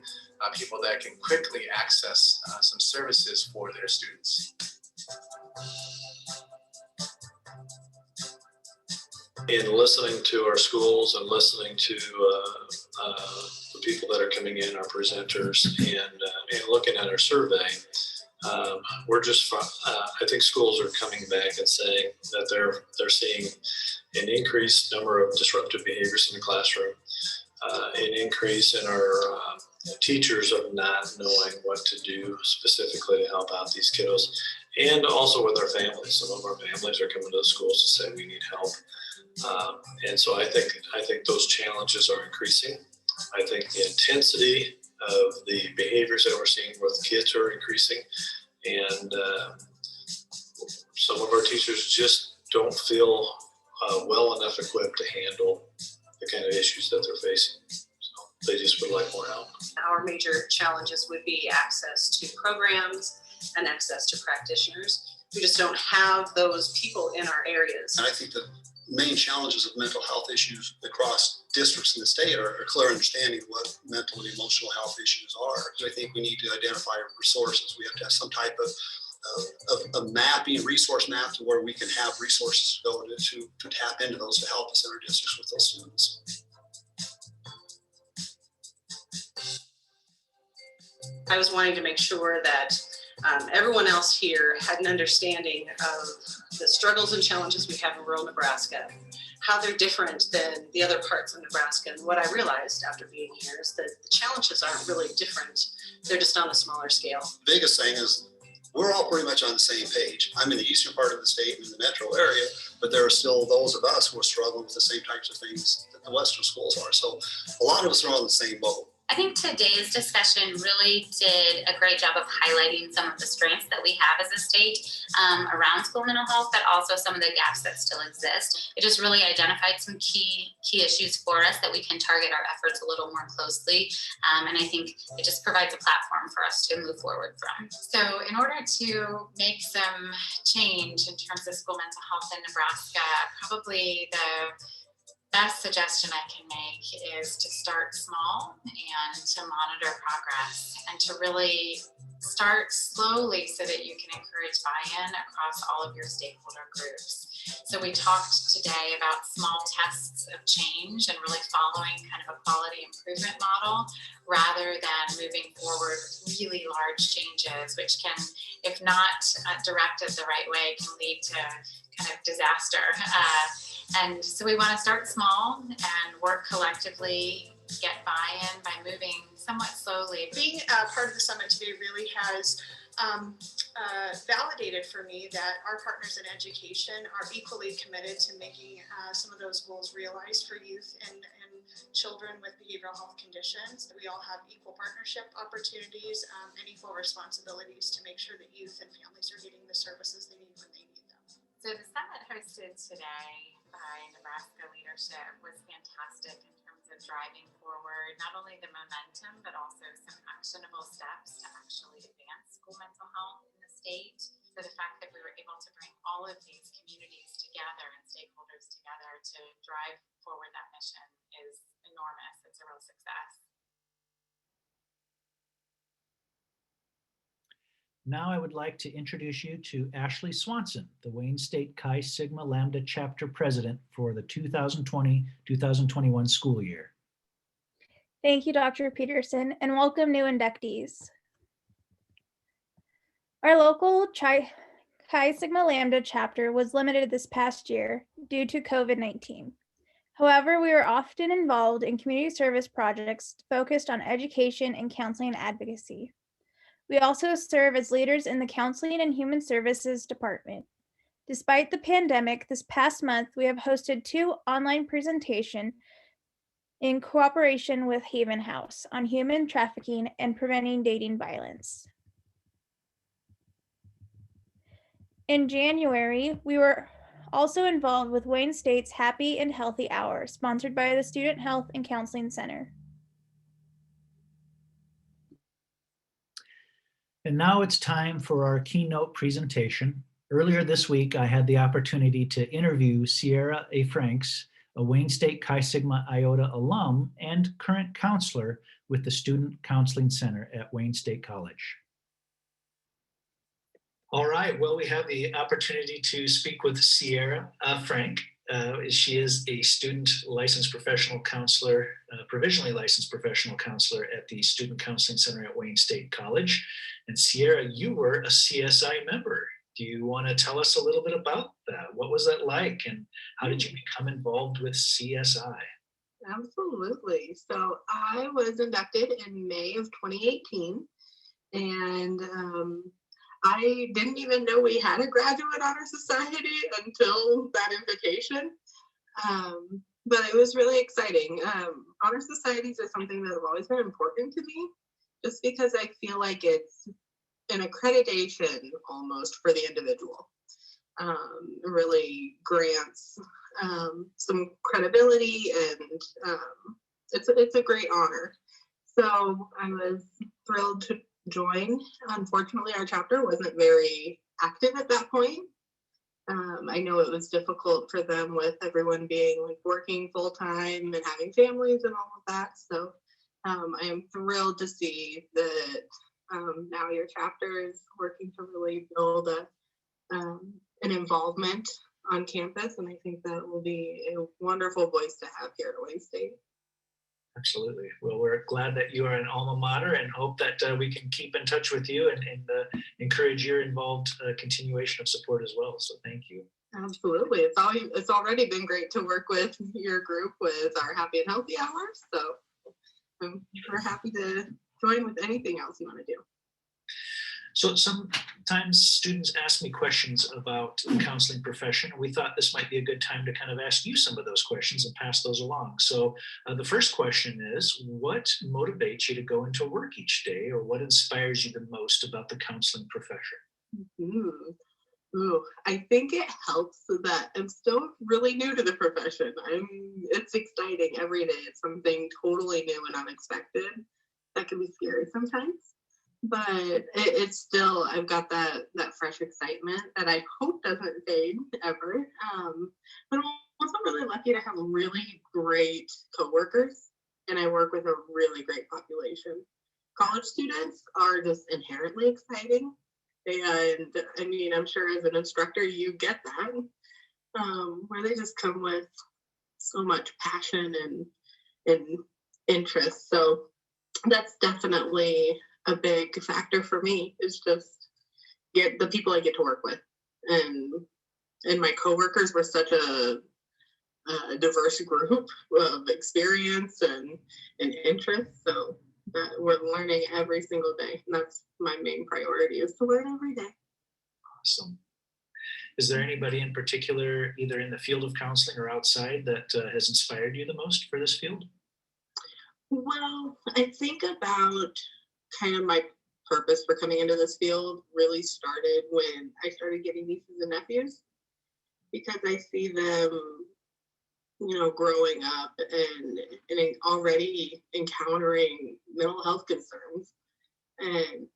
S14: people that can quickly access some services for their students.
S21: In listening to our schools and listening to the people that are coming in, our presenters, and looking at our survey, We're just, I think schools are coming back and saying that they're seeing an increased number of disruptive behaviors in the classroom, an increase in our teachers of not knowing what to do specifically to help out these kiddos, and also with our families. Some of our families are coming to the schools to say we need help. And so I think those challenges are increasing. I think the intensity of the behaviors that we're seeing with kids are increasing, and some of our teachers just don't feel well enough equipped to handle the kind of issues that they're facing. So they just would like more help.
S2: Our major challenges would be access to programs and access to practitioners. We just don't have those people in our areas.
S22: And I think the main challenges of mental health issues across districts in the state are a clear understanding of what mental and emotional health issues are. So I think we need to identify resources. We have to have some type of mapping, resource map, to where we can have resources to go to tap into those to help us in our districts with those students.
S2: I was wanting to make sure that everyone else here had an understanding of the struggles and challenges we have in rural Nebraska, how they're different than the other parts of Nebraska. And what I realized after being here is that the challenges aren't really different. They're just on a smaller scale.
S22: The biggest thing is we're all pretty much on the same page. I'm in the eastern part of the state and in the metro area, but there are still those of us who are struggling with the same types of things that the western schools are. So a lot of us are on the same boat.
S23: I think today's discussion really did a great job of highlighting some of the strengths that we have as a state around school mental health, but also some of the gaps that still exist. It just really identified some key issues for us that we can target our efforts a little more closely. And I think it just provides a platform for us to move forward from. So in order to make some change in terms of school mental health in Nebraska, probably the best suggestion I can make is to start small and to monitor progress and to really start slowly so that you can encourage buy-in across all of your stakeholder groups. So we talked today about small tests of change and really following kind of a quality improvement model rather than moving forward with really large changes, which can, if not directed the right way, can lead to kind of disaster. And so we want to start small and work collectively, get buy-in by moving somewhat slowly.
S24: Being part of the summit today really has validated for me that our partners in education are equally committed to making some of those goals realized for youth and children with behavioral health conditions. We all have equal partnership opportunities and equal responsibilities to make sure that youth and families are getting the services they need when they need them.
S23: So the summit hosted today by Nebraska leadership was fantastic in terms of driving forward not only the momentum, but also some actionable steps to actually advance school mental health in the state. So the fact that we were able to bring all of these communities together and stakeholders together to drive forward that mission is enormous. It's a real success.
S7: Now I would like to introduce you to Ashley Swanson, the Wayne State Chi Sigma Lambda Chapter President for the 2020-2021 school year.
S11: Thank you, Dr. Peterson, and welcome new inductees. Our local Chi Sigma Lambda chapter was limited this past year due to COVID-19. However, we were often involved in community service projects focused on education and counseling and advocacy. We also serve as leaders in the Counseling and Human Services Department. Despite the pandemic, this past month, we have hosted 2 online presentations in cooperation with Haven House on human trafficking and preventing dating violence. In January, we were also involved with Wayne State's Happy and Healthy Hour, sponsored by the Student Health and Counseling Center.
S7: And now it's time for our keynote presentation. Earlier this week, I had the opportunity to interview Sierra A. Franks, a Wayne State Chi Sigma Iota alum and current counselor with the Student Counseling Center at Wayne State College. All right, well, we have the opportunity to speak with Sierra Frank. She is a student licensed professional counselor, provisionally licensed professional counselor at the Student Counseling Center at Wayne State College. And Sierra, you were a CSI member. Do you want to tell us a little bit about that? What was that like, and how did you become involved with CSI?
S1: Absolutely. So I was inducted in May of 2018, and I didn't even know we had a graduate honor society until that invitation. But it was really exciting. Honor societies are something that have always been important to me, just because I feel like it's an accreditation almost for the individual. It really grants some credibility, and it's a great honor. So I was thrilled to join. Unfortunately, our chapter wasn't very active at that point. I know it was difficult for them with everyone being like working full time and having families and all of that. So I am thrilled to see that now your chapter is working to really build an involvement on campus, and I think that will be a wonderful voice to have here at Wayne State.
S7: Absolutely. Well, we're glad that you are an alma mater and hope that we can keep in touch with you and encourage your involved continuation of support as well. So thank you.
S1: Absolutely. It's already been great to work with your group with our Happy and Healthy Hours. So we're happy to join with anything else you want to do.
S7: So sometimes students ask me questions about the counseling profession. We thought this might be a good time to kind of ask you some of those questions and pass those along. So the first question is, what motivates you to go into work each day, or what inspires you the most about the counseling profession?
S1: I think it helps that I'm still really new to the profession. It's exciting every day. It's something totally new and unexpected. That can be scary sometimes. But it's still, I've got that fresh excitement that I hope doesn't fade ever. But I'm also really lucky to have really great coworkers, and I work with a really great population. College students are just inherently exciting, and I mean, I'm sure as an instructor you get that, where they just come with so much passion and interest. So that's definitely a big factor for me, is just get the people I get to work with, and my coworkers were such a diverse group of experience and interest. So we're learning every single day, and that's my main priority, is to learn every day.
S7: Awesome. Is there anybody in particular, either in the field of counseling or outside, that has inspired you the most for this field?
S1: Well, I think about kind of my purpose for coming into this field really started when I started getting nieces and nephews, because I see them, growing up and already encountering mental health concerns. And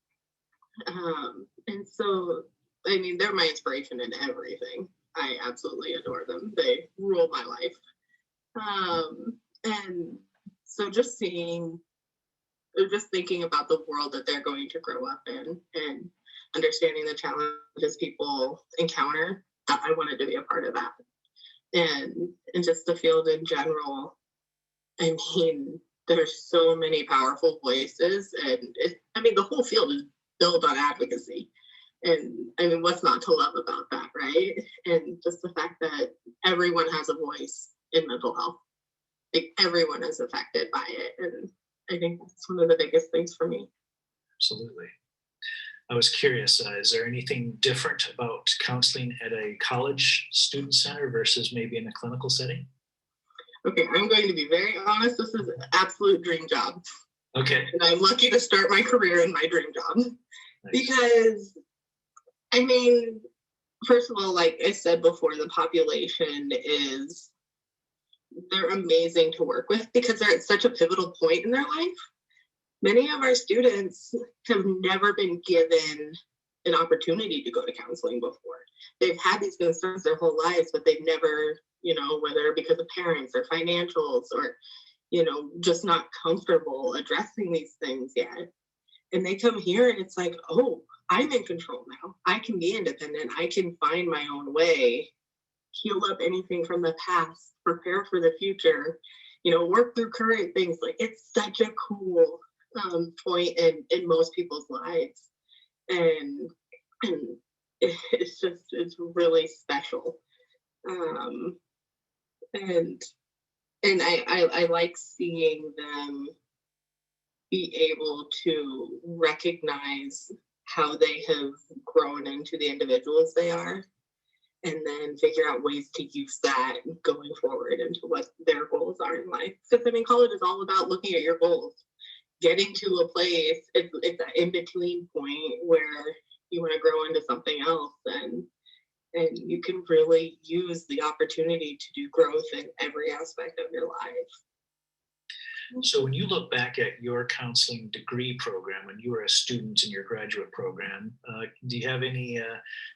S1: so, I mean, they're my inspiration in everything. I absolutely adore them. They rule my life. And so just thinking about the world that they're going to grow up in and understanding the challenges people encounter, that I wanted to be a part of that. And just the field in general, I mean, there's so many powerful voices, and the whole field is built on advocacy. And I mean, what's not to love about that, right? And just the fact that everyone has a voice in mental health. Like, everyone is affected by it. And I think that's one of the biggest things for me.
S7: Absolutely. I was curious, is there anything different about counseling at a college student center versus maybe in a clinical setting?
S1: Okay, I'm going to be very honest. This is an absolute dream job.
S7: Okay.
S1: And I'm lucky to start my career in my dream job. Nice. Because, I mean, first of all, like I said before, the population they're amazing to work with because they're at such a pivotal point in their life. Many of our students have never been given an opportunity to go to counseling before. They've had these concerns their whole lives, but they've never, whether because of parents or financials or, just not comfortable addressing these things yet. And they come here and it's like, oh, I'm in control now. I can be independent. I can find my own way heal up anything from the past, prepare for the future, work through current things. Like, it's such a cool point in most people's lives. And it's really special. And I like seeing them be able to recognize how they have grown into the individuals they are, and then figure out ways to use that going forward into what their goals are in life. Because college is all about looking at your goals, getting to a place. It's an in-between point where you want to grow into something else, and you can really use the opportunity to do growth in every aspect of your life.
S7: So when you look back at your counseling degree program, when you were a student in your graduate program, do you have any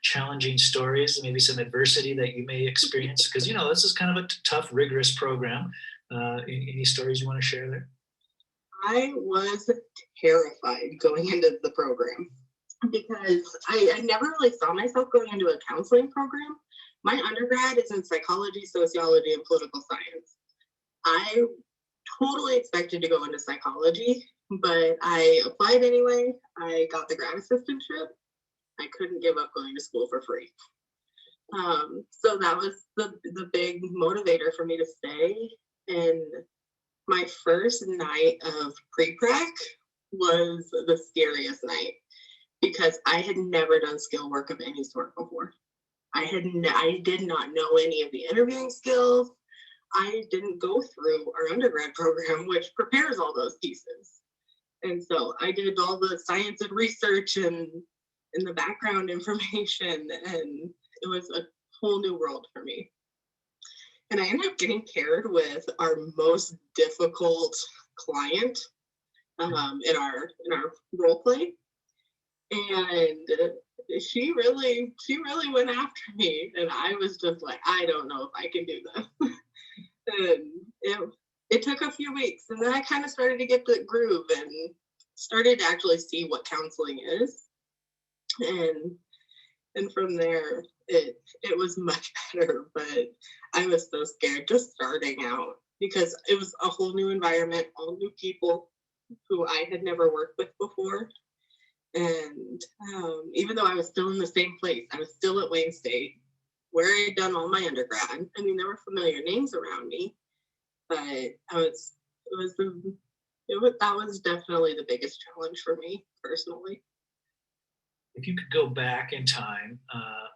S7: challenging stories, maybe some adversity that you may experience? Because, this is kind of a tough, rigorous program. Any stories you want to share there?
S1: I was terrified going into the program because I never really saw myself going into a counseling program. My undergrad is in psychology, sociology, and political science. I totally expected to go into psychology, but I applied anyway. I got the grad assistantship. I couldn't give up going to school for free. So that was the big motivator for me to stay. And my first night of pre-prac was the scariest night because I had never done skill work of any sort before. I did not know any of the interviewing skills. I didn't go through our undergrad program, which prepares all those pieces. And so I did all the science and research and the background information, and it was a whole new world for me. And I ended up getting paired with our most difficult client in our role play. And she really went after me, and I was just like, I don't know if I can do this. And it took a few weeks, and then I kind of started to get the groove and started to actually see what counseling is. And from there, it was much better, but I was so scared just starting out because it was a whole new environment, all new people who I had never worked with before. And even though I was still in the same place, I was still at Wayne State, where I had done all my undergrad. I mean, there were familiar names around me, but that was definitely the biggest challenge for me personally.
S7: If you could go back in time,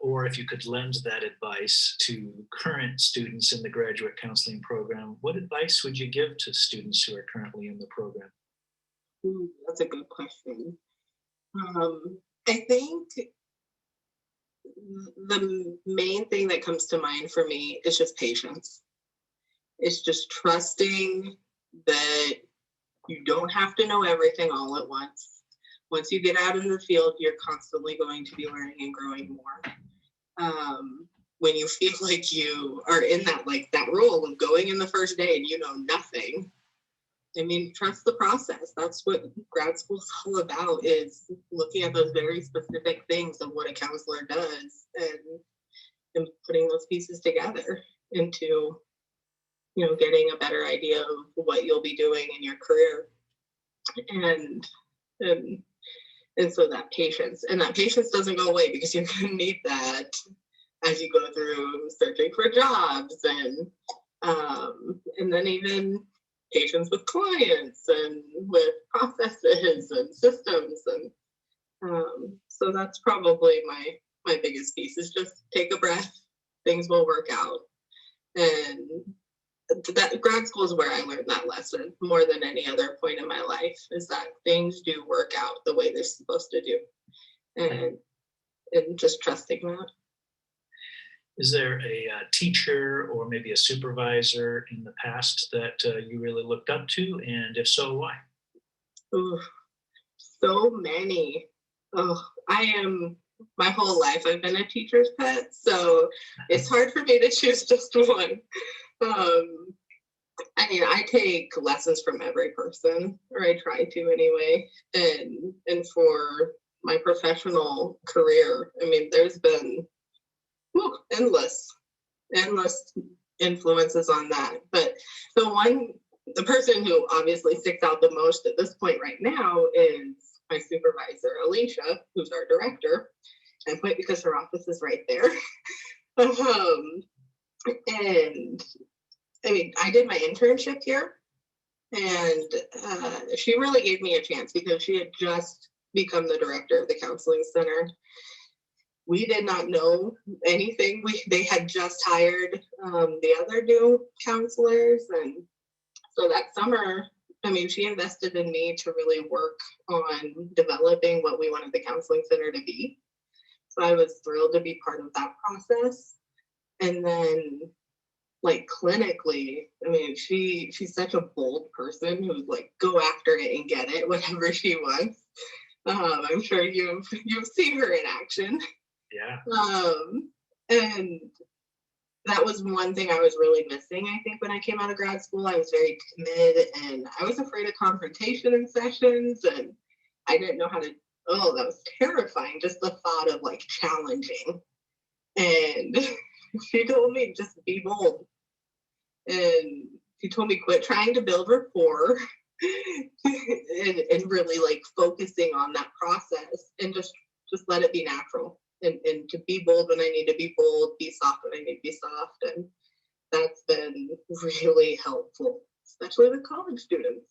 S7: or if you could lend that advice to current students in the graduate counseling program, what advice would you give to students who are currently in the program?
S1: Ooh, that's a good question. I think the main thing that comes to mind for me is just patience. It's just trusting that you don't have to know everything all at once. Once you get out in the field, you're constantly going to be learning and growing more. When you feel like you are in that role of going in the first day and you know nothing, I mean, trust the process. That's what grad school is all about, is looking at those very specific things of what a counselor does and putting those pieces together into, getting a better idea of what you'll be doing in your career. And so that patience doesn't go away, because you're going to need that as you go through searching for jobs and then even patience with clients and with processes and systems. And so that's probably my biggest piece, is just take a breath. Things will work out. And that grad school is where I learned that lesson more than any other point in my life, is that things do work out the way they're supposed to do. And just trusting that.
S7: Is there a teacher or maybe a supervisor in the past that you really looked up to? And if so, why?
S1: Ooh, so many. My whole life I've been a teacher's pet, so it's hard for me to choose just one. I mean, I take lessons from every person, or I try to anyway. And for my professional career, I mean, there's been endless endless influences on that. But the person who obviously sticks out the most at this point right now is my supervisor, Alicia, who's our director. And point because her office is right there. And I mean, I did my internship here, and she really gave me a chance because she had just become the director of the counseling center. We did not know anything. They had just hired the other new counselors, and so that summer, I mean, she invested in me to really work on developing what we wanted the counseling center to be. So I was thrilled to be part of that process. And then, like, clinically, I mean, she's such a bold person who's like, go after it and get it, whatever she wants. I'm sure you've seen her in action.
S7: Yeah.
S1: And that was one thing I was really missing, I think, when I came out of grad school. I was very timid and I was afraid of confrontation in sessions, and I didn't know how to, that was terrifying, just the thought of like challenging. And she told me just be bold. And she told me quit trying to build rapport and really like focusing on that process and just let it be natural. And to be bold when I need to be bold, be soft when I need to be soft. And that's been really helpful, especially with college students.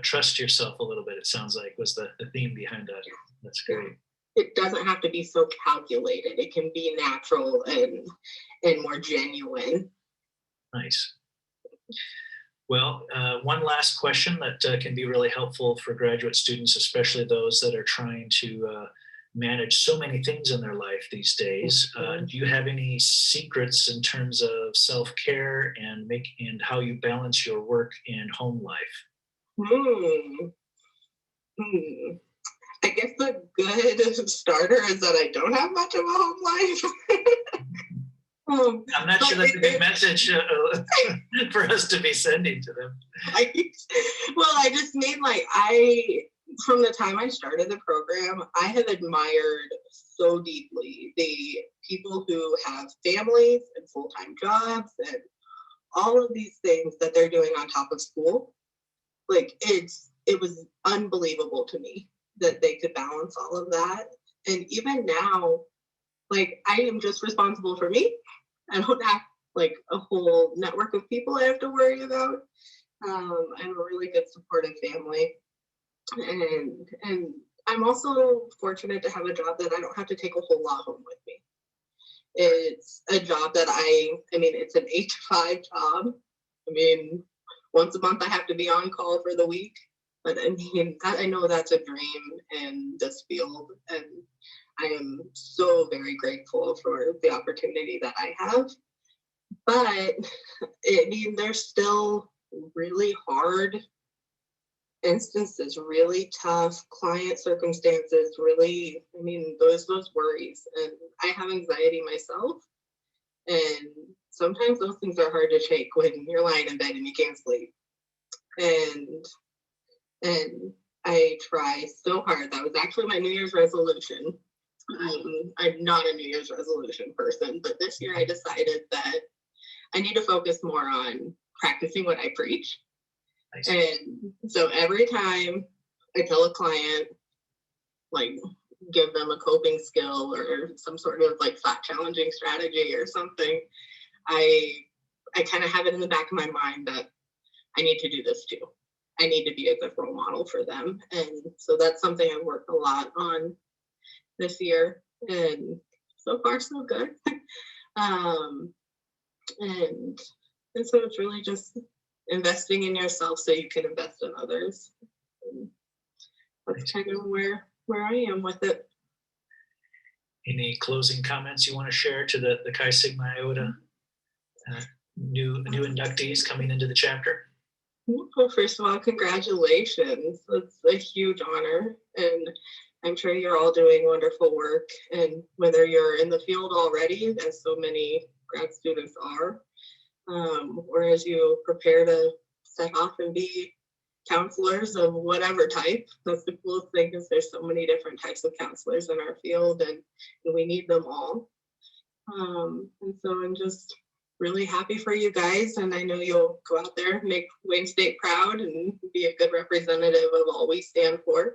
S7: Trust yourself a little bit, it sounds like, was the theme behind that. That's great.
S1: It doesn't have to be so calculated. It can be natural and more genuine.
S7: Nice. Well, one last question that can be really helpful for graduate students, especially those that are trying to manage so many things in their life these days. Do you have any secrets in terms of self-care and how you balance your work and home life?
S1: I guess the good starter is that I don't have much of a home life.
S7: I'm not sure that's a good message for us to be sending to them.
S1: I just mean, like, from the time I started the program, I have admired so deeply the people who have families and full-time jobs and all of these things that they're doing on top of school. Like, it was unbelievable to me that they could balance all of that. And even now, like, I am just responsible for me. I don't have like a whole network of people I have to worry about. I have a really good supportive family. And I'm also fortunate to have a job that I don't have to take a whole lot home with me. It's a job that I mean, it's an 8 to 5 job. I mean, once a month I have to be on call for the week. But I mean, I know that's a dream in this field. And I am so very grateful for the opportunity that I have. But I mean, there's still really hard instances, really tough client circumstances, really, I mean, those worries. And I have anxiety myself. And sometimes those things are hard to shake when you're lying in bed and you can't sleep. And I try so hard. That was actually my New Year's resolution. I'm not a New Year's resolution person, but this year I decided that I need to focus more on practicing what I preach. Nice. And so every time I tell a client, like, give them a coping skill or some sort of like thought challenging strategy or something, I kind of have it in the back of my mind that I need to do this too. I need to be a good role model for them. And so that's something I've worked a lot on this year, and so far so good. And so it's really just investing in yourself so you can invest in others. And that's kind of where I am with it.
S7: Any closing comments you want to share to the Chi Sigma Iota new inductees coming into the chapter?
S1: Well, first of all, congratulations. It's a huge honor, and I'm sure you're all doing wonderful work. And whether you're in the field already, as so many grad students are, or as you prepare to set off and be counselors of whatever type, that's the coolest thing, is there's so many different types of counselors in our field, and we need them all. And so I'm just really happy for you guys, and I know you'll go out there and make Wayne State proud and be a good representative of all we stand for.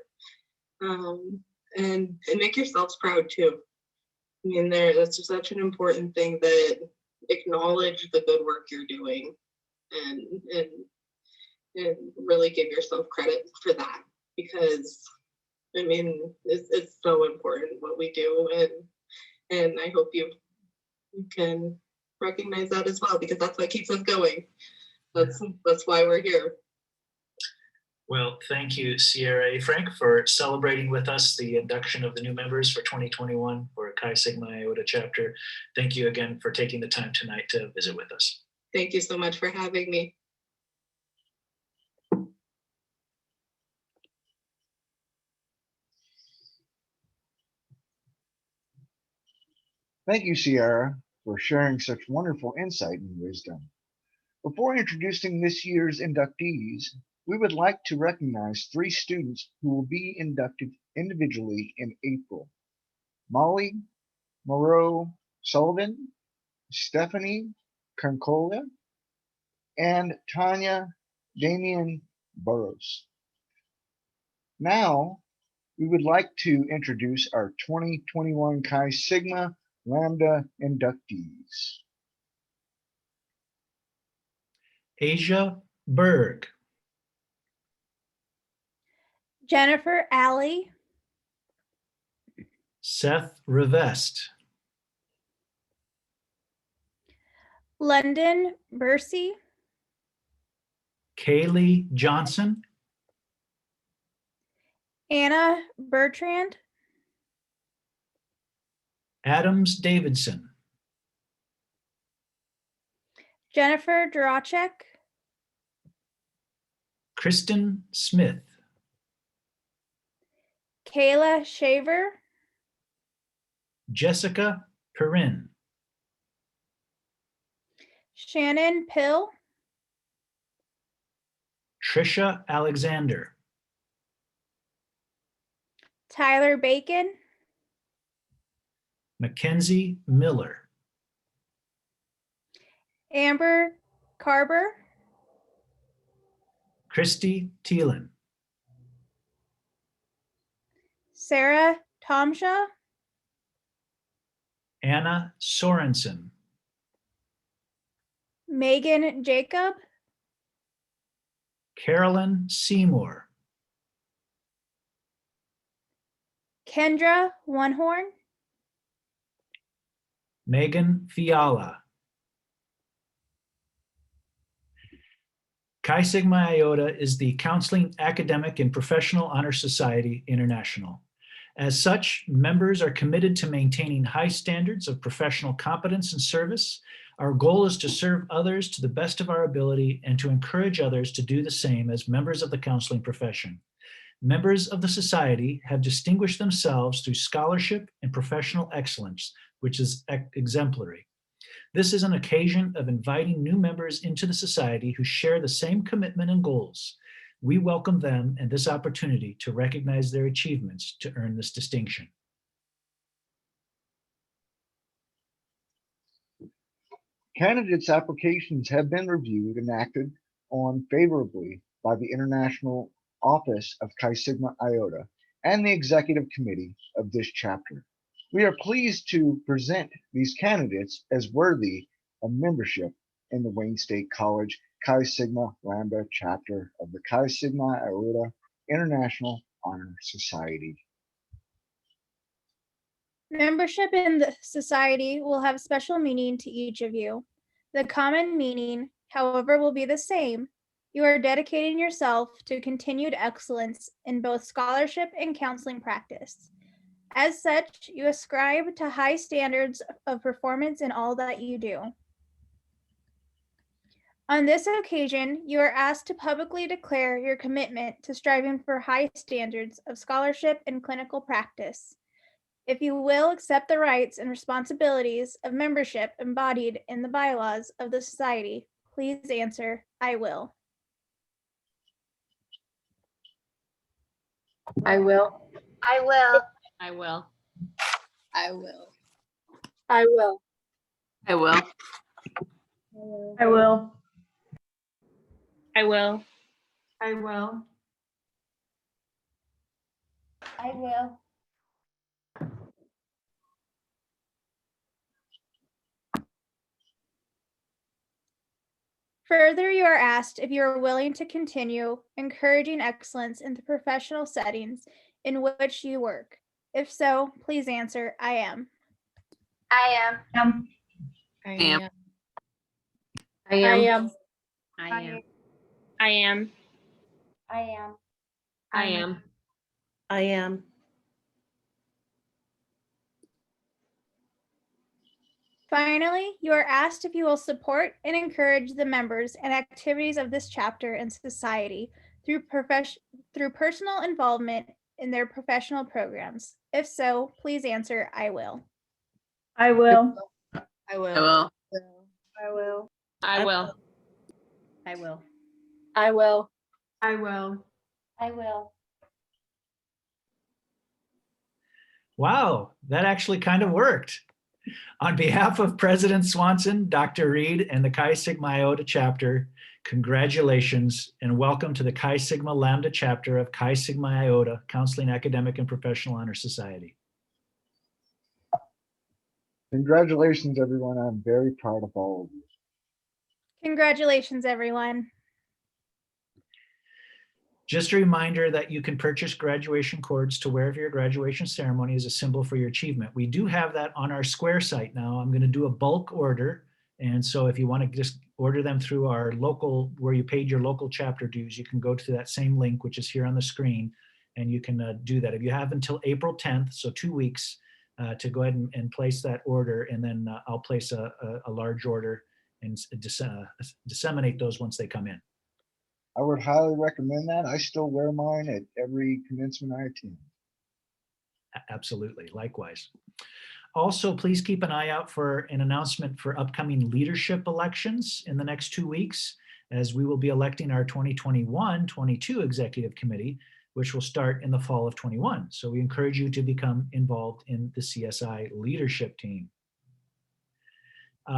S1: And make yourselves proud too. I mean, that's just such an important thing, that acknowledge the good work you're doing, and really give yourself credit for that, because I mean, it's so important what we do, and I hope you can recognize that as well, because that's what keeps us going. That's why we're here.
S7: Well, thank you, Sierra A. Frank, for celebrating with us the induction of the new members for 2021 for Chi Sigma Iota chapter. Thank you again for taking the time tonight to visit with us.
S1: Thank you so much for having me.
S10: Thank you, Sierra, for sharing such wonderful insight and wisdom. Before introducing this year's inductees, we would like to recognize 3 students who will be inducted individually in April. Molly Moreau Sullivan, Stephanie Concola, and Tanya Damian Burrows. Now, we would like to introduce our 2021 Chi Sigma Lambda inductees.
S7: Asia Berg,
S11: Jennifer Alley,
S7: Seth Revest,
S11: London Bursey,
S7: Kaylee Johnson,
S11: Anna Bertrand,
S7: Adams Davidson,
S11: Jennifer Duracek,
S7: Kristen Smith,
S11: Kayla Shaver,
S7: Jessica Perrin,
S11: Shannon Pill,
S7: Trisha Alexander,
S11: Tyler Bacon,
S7: Mackenzie Miller,
S11: Amber Carber,
S7: Christy Thielen,
S11: Sarah Tomshaw,
S7: Anna Sorensen,
S11: Megan Jacob,
S7: Carolyn Seymour,
S11: Kendra Onehorn,
S7: Megan Fiala. Chi Sigma Iota is the Counseling, Academic, and Professional Honor Society International. As such, members are committed to maintaining high standards of professional competence and service. Our goal is to serve others to the best of our ability and to encourage others to do the same as members of the counseling profession. Members of the society have distinguished themselves through scholarship and professional excellence, which is exemplary. This is an occasion of inviting new members into the society who share the same commitment and goals. We welcome them and this opportunity to recognize their achievements to earn this distinction.
S10: Candidates' applications have been reviewed and acted on favorably by the International Office of Chi Sigma Iota and the Executive Committee of this chapter. We are pleased to present these candidates as worthy of membership in the Wayne State College Chi Sigma Lambda chapter of the Chi Sigma Iota International Honor Society.
S11: Membership in the society will have special meaning to each of you. The common meaning, however, will be the same. You are dedicating yourself to continued excellence in both scholarship and counseling practice. As such, you ascribe to high standards of performance in all that you do. On this occasion, you are asked to publicly declare your commitment to striving for high standards of scholarship and clinical practice. If you will accept the rights and responsibilities of membership embodied in the bylaws of the society, please answer, I will.
S3: I will.
S9: I will.
S3: I will.
S5: I will.
S3: I will.
S4: I will.
S3: I will.
S4: I will.
S3: I will.
S11: I will. Further, you are asked if you are willing to continue encouraging excellence in the professional settings in which you work. If so, please answer, I am.
S19: I am.
S3: I
S4: am.
S3: I am.
S4: I am. I am.
S11: I am.
S3: I am.
S4: I am.
S11: Finally, you are asked if you will support and encourage the members and activities of this chapter and society through personal involvement in their professional programs. If so, please answer, I will.
S3: I will.
S4: I will.
S3: I will.
S11: I will.
S4: I will.
S3: I will.
S4: I will.
S3: I will.
S11: I will.
S7: Wow, that actually kind of worked. On behalf of President Swanson, Dr. Reed, and the Chi Sigma Iota chapter, congratulations and welcome to the Chi Sigma Lambda chapter of Chi Sigma Iota Counseling Academic and Professional Honor Society.
S10: Congratulations, everyone. I'm very proud of all of you.
S11: Congratulations, everyone.
S7: Just a reminder that you can purchase graduation cords to wear for your graduation ceremony as a symbol for your achievement. We do have that on our Square site now. I'm going to do a bulk order. And so if you want to just order them through our local, where you paid your local chapter dues, you can go to that same link, which is here on the screen, and you can do that. If you have until April 10th, so 2 weeks, to go ahead and place that order, and then I'll place a large order and disseminate those once they come in.
S10: I would highly recommend that. I still wear mine at every commencement I attend.
S7: Absolutely, likewise. Also, please keep an eye out for an announcement for upcoming leadership elections in the next 2 weeks, as we will be electing our 2021-22 executive committee, which will start in the fall of 21. So we encourage you to become involved in the CSI leadership team.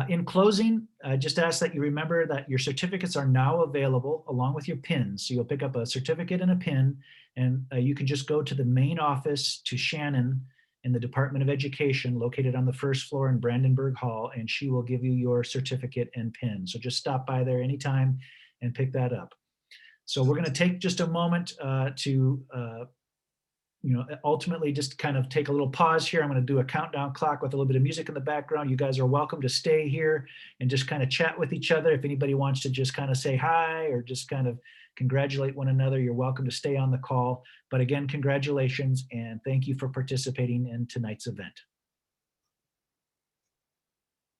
S7: In closing, I just ask that you remember that your certificates are now available along with your pins. So you'll pick up a certificate and a pin, and you can just go to the main office to Shannon in the Department of Education, located on the first floor in Brandenburg Hall, and she will give you your certificate and pin. So just stop by there anytime and pick that up. So we're going to take just a moment to ultimately just kind of take a little pause here. I'm going to do a countdown clock with a little bit of music in the background. You guys are welcome to stay here and just kind of chat with each other. If anybody wants to just kind of say hi or just kind of congratulate one another, you're welcome to stay on the call. But again, congratulations and thank you for participating in tonight's event.